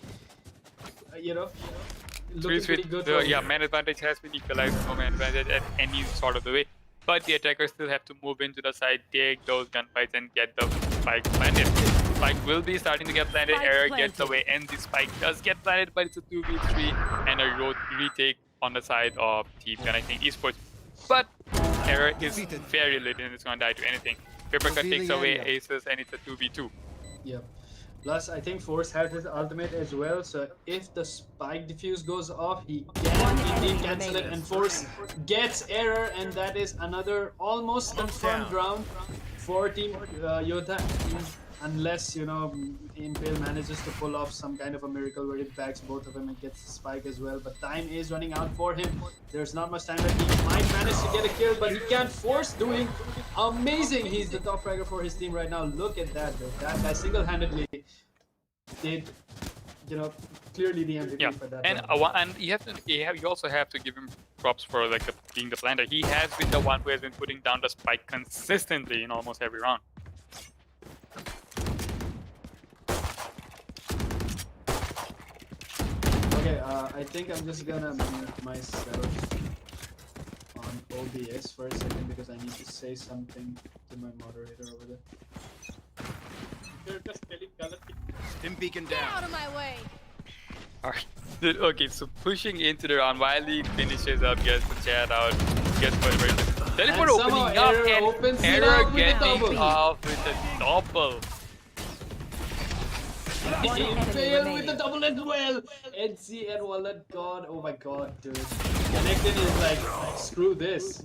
Speaker 1: looking pretty good.
Speaker 2: Yeah, man advantage has been equalized. No man advantage at any sort of the way. But the attackers still have to move into the side, take those gunfights, and get the spike planted. spike will be starting to get planted.
Speaker 3: Spike
Speaker 2: Error gets
Speaker 3: planted.
Speaker 2: away, and the spike does get planted, but it's a 2v3 and a retake on the side of Team Connecting Esports. But Error is very lit and it's gonna die to anything. Papercut takes
Speaker 4: Revealing
Speaker 2: away
Speaker 4: area.
Speaker 2: aces, and it's a 2v2.
Speaker 1: Yep. Plus, I think Force has his ultimate as well, so if the spike diffuse goes off, he can indeed cancel it, and Force gets Error, and that is another almost confirmed round for Team YODHA, unless, you know, Impale manages to pull off some kind of a miracle where it backs both of them and gets the spike as well. But time is running out for him. There's not much time left. He might manage to get a kill, but he can't. Force doing amazing. He's the top fragger for his team right now. Look at that, though. That guy single-handedly did, you know, clearly the MVP
Speaker 2: Yeah,
Speaker 1: for that
Speaker 2: and
Speaker 1: round.
Speaker 2: and you also have to give him props for like being the planter. He has been the one who has been putting down the spike consistently in almost every round.
Speaker 1: Okay, I think I'm just gonna mute myself on OBS for a second because I need to say something to my moderator over there.
Speaker 2: They're just telling color.
Speaker 4: Stim beacon
Speaker 5: Get out
Speaker 4: down.
Speaker 5: of my way!
Speaker 2: Alright. Okay, so pushing into the round, Wiley finishes up, gets the chat out, gets whatever. Teleport
Speaker 1: And somehow
Speaker 2: opening up
Speaker 1: Error
Speaker 2: and
Speaker 1: opens it
Speaker 2: Error
Speaker 1: up with a
Speaker 2: getting
Speaker 1: double.
Speaker 2: off with a double.
Speaker 3: One enemy
Speaker 1: Fail with the
Speaker 3: remaining.
Speaker 1: double as well. NC and Wallet, god, oh my god, dude. ConnectIN is like, screw this.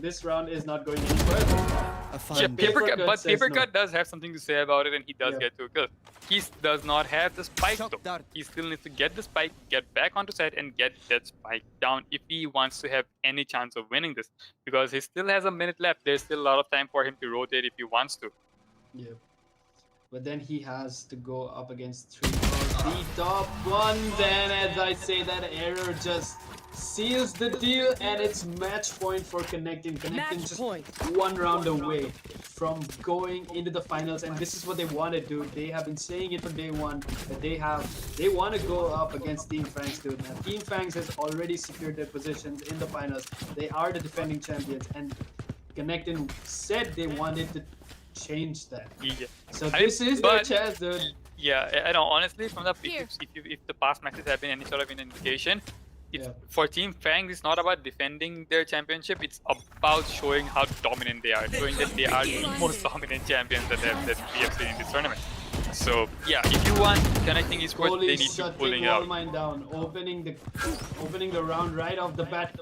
Speaker 1: This round is not going any further.
Speaker 4: A
Speaker 2: Yeah,
Speaker 4: fun
Speaker 1: Papercut
Speaker 2: but
Speaker 1: says
Speaker 2: Papercut
Speaker 1: no.
Speaker 2: does have something to say about it, and he does
Speaker 1: Yeah.
Speaker 2: get to a kill. He does not have the spike
Speaker 4: Shock
Speaker 2: though.
Speaker 4: dart.
Speaker 2: He still needs to get the spike, get back onto site, and get that spike down if he wants to have any chance of winning this. Because he still has a minute left. There's still a lot of time for him to rotate if he wants to.
Speaker 1: Yeah. But then he has to go up against 3 for the top one. Then, as I say, that Error just seals the deal, and it's match point for ConnectIN. ConnectIN
Speaker 3: Match
Speaker 1: just
Speaker 3: point.
Speaker 1: one round away from going into the finals, and this is what they wanted, dude. They have been saying it from day one that they want to go up against Team Fangs, dude. Now, Team Fangs has already secured their positions in the finals. They are the defending champions, and ConnectIN said they wanted to change that.
Speaker 2: Yeah.
Speaker 1: So
Speaker 2: I-
Speaker 1: this is their
Speaker 2: but-
Speaker 1: chance, dude.
Speaker 2: Yeah, I know. Honestly, from the
Speaker 5: Here.
Speaker 2: if the past matches have been any sort of an indication, it's
Speaker 1: Yeah.
Speaker 2: for Team Fangs. It's not about defending their championship. It's about showing how dominant they are, showing that they are the most dominant champions that we have seen in this tournament. So yeah, if you want Connecting Esports,
Speaker 1: Holy
Speaker 2: they need to
Speaker 1: shut,
Speaker 2: pulling
Speaker 1: take
Speaker 2: it
Speaker 1: wall
Speaker 2: out.
Speaker 1: mine down, opening the round right off the bat.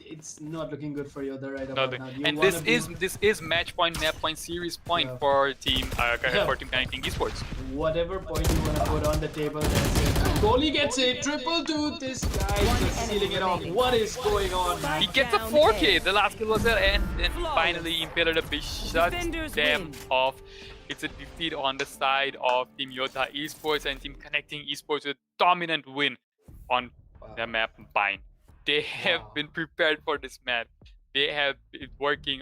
Speaker 1: It's not looking good for you right about
Speaker 2: Nothing.
Speaker 1: now. You
Speaker 2: And
Speaker 1: wanna
Speaker 2: this is match point, map point, series point
Speaker 1: Yeah.
Speaker 2: for Team
Speaker 1: Yeah.
Speaker 2: for Team Connecting Esports.
Speaker 1: whatever point you want to put on the table, that's it. Goalie gets a triple, dude. This guy is just sealing it off. What is going on, man?
Speaker 2: He gets a
Speaker 3: Down
Speaker 2: 4K.
Speaker 3: A.
Speaker 2: The last kill was there, and then
Speaker 3: Flawless.
Speaker 2: finally Impaler the Beast shuts
Speaker 3: Defenders
Speaker 2: them
Speaker 3: win.
Speaker 2: off. It's a defeat on the side of Team YODHA Esports and Team Connecting Esports with a dominant win on the map Bind. They have
Speaker 1: Wow.
Speaker 2: been prepared for this map. They have been working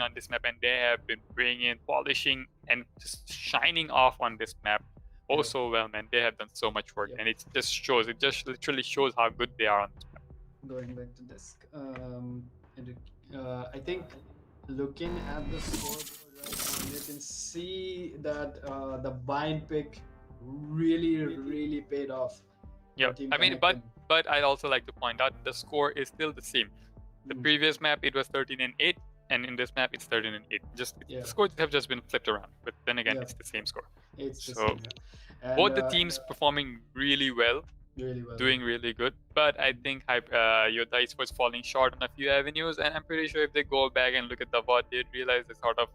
Speaker 2: on this map, and they have been bringing, polishing, and just shining off on this map. Oh, so well, man. They have done so much work,
Speaker 1: Yeah.
Speaker 2: and it just shows. It just literally shows how good they are on this map.
Speaker 1: Going back to disk. I think looking at the scoreboard right now, you can see that the bind pick really paid off.
Speaker 2: Yeah,
Speaker 1: for Team
Speaker 2: I mean,
Speaker 1: ConnectIN.
Speaker 2: but I'd also like to point out the score is still the same. The
Speaker 1: Mm.
Speaker 2: previous map it was 13-8, and in this map it's 13-8. Just
Speaker 1: Yeah.
Speaker 2: the scores have just been flipped around, but then again
Speaker 1: Yeah.
Speaker 2: it's the same score.
Speaker 1: It's the
Speaker 2: so,
Speaker 1: same. And,
Speaker 2: Both the teams performing really well,
Speaker 1: really well.
Speaker 2: doing really good, but I think YODHA Esports falling short on a few avenues, and I'm pretty sure if they go back and look at the VOD, they'd realize the sort of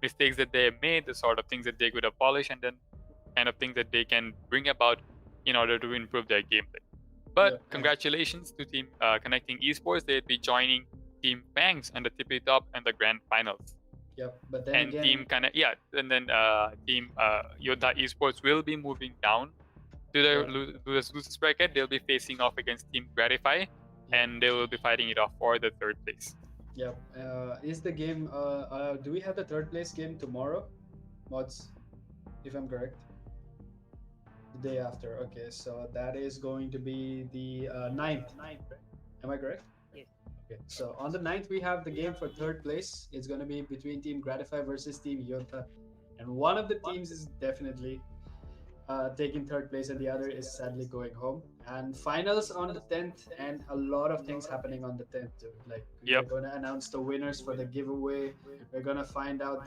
Speaker 2: mistakes that they have made, the sort of things that they could have polished, and then kind of things that they can bring about in order to improve their gameplay. But
Speaker 1: Yeah.
Speaker 2: congratulations to Team Connecting Esports. They'll be joining Team Fangs and the tippy top and the grand finals.
Speaker 1: Yep. But then
Speaker 2: And
Speaker 1: again,
Speaker 2: Team Team YODHA Esports will be moving down to the losers bracket. They'll be facing off against Team Gratify, and they will be fighting it off for the third place.
Speaker 1: Yep. Is the game? Do we have the third place game tomorrow? Mods, if I'm correct. The day after. Okay, so that is going to be the 9th. Am I correct?
Speaker 3: Yes.
Speaker 1: Okay, so on the 9th we have the game for third place. It's going to be between Team Gratify versus Team YODHA. and one of the teams is definitely taking third place, and the other is sadly going home. And finals on the 10th, and a lot of things happening on the 10th too. Like we're going to announce the winners for the giveaway. We're going to find out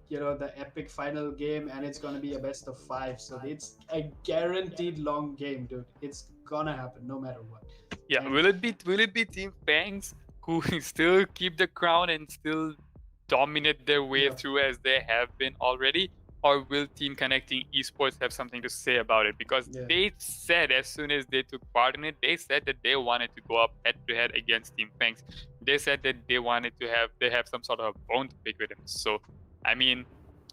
Speaker 1: the epic final game, and it's going to be a best of 5. So it's a guaranteed long game, dude. It's gonna happen no matter what.
Speaker 2: Yeah,
Speaker 1: And
Speaker 2: will it be Team Fangs who still keep the crown and still dominate their way through as they have been already? Or will Team ConnectIN eSports have something to say about it? Because they said as soon as they took part in it, they said that they wanted to go up head to head against Team Fangs. They said that they wanted to have some sort of bone to pick with them. So, I mean,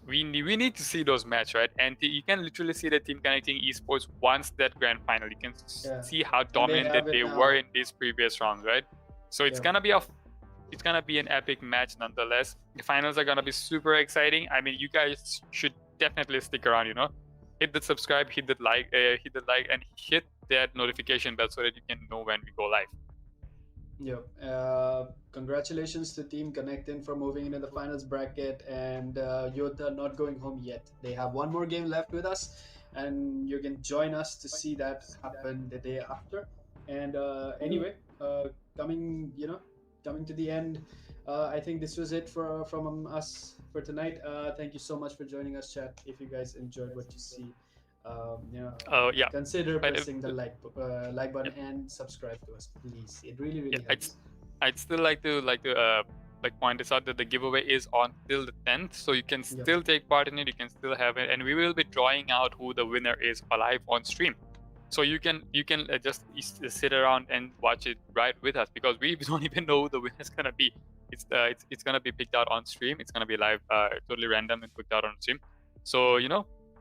Speaker 2: we need to see those match, right? And you can literally see the Team ConnectIN eSports wants that grand final. You can see how dominant that they were in these previous rounds, right? So it's gonna be an epic match nonetheless. The finals are gonna be super exciting. I mean, you guys should definitely stick around. Hit the subscribe, hit the like, and hit that notification bell so that you can know when we go live.
Speaker 1: Congratulations to Team ConnectIN for moving into the finals bracket, and YODHA not going home yet. They have one more game left with us, and you can join us to see that happen the day after. And anyway, coming to the end, I think this was it from us for tonight. Thank you so much for joining us, chat. If you guys enjoyed what you see, consider pressing the like button and subscribe to us, please. It really helps.
Speaker 2: I'd still like to point this out that the giveaway is on till the 10th, so you can still take part in it. You can still have it, and we will be drawing out who the winner is live on stream. So you can just sit around and watch it right with us, because we don't even know who the winner is gonna be. It's gonna be picked out on stream. It's gonna be live, totally random and picked out on stream. So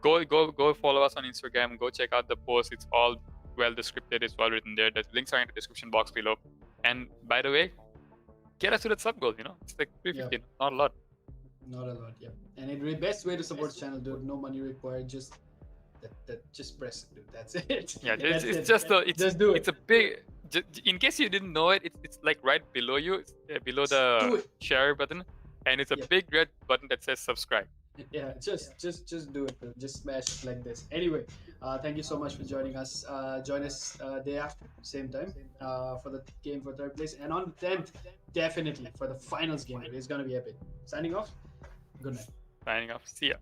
Speaker 2: go follow us on Instagram. Go check out the post. It's all well descripted. It's well written there. The links are in the description box below. And by the way, get us to that sub goal. It's like 350, not a lot.
Speaker 1: Not a lot, yeah. And the best way to support the channel, dude. No money required. Just press it, dude. That's it.
Speaker 2: Yeah, it's
Speaker 1: just do it.
Speaker 2: It's a big. In case you didn't know it, it's like right below you, below the share button, and it's a big red button that says subscribe.
Speaker 1: Yeah, just do it, bro. Just smash it like this. Anyway, thank you so much for joining us. Join us day after, same time, for the game for third place, and on the 10th, definitely for the finals game. It's gonna be epic. Signing off. Good night.
Speaker 2: Signing off. See ya.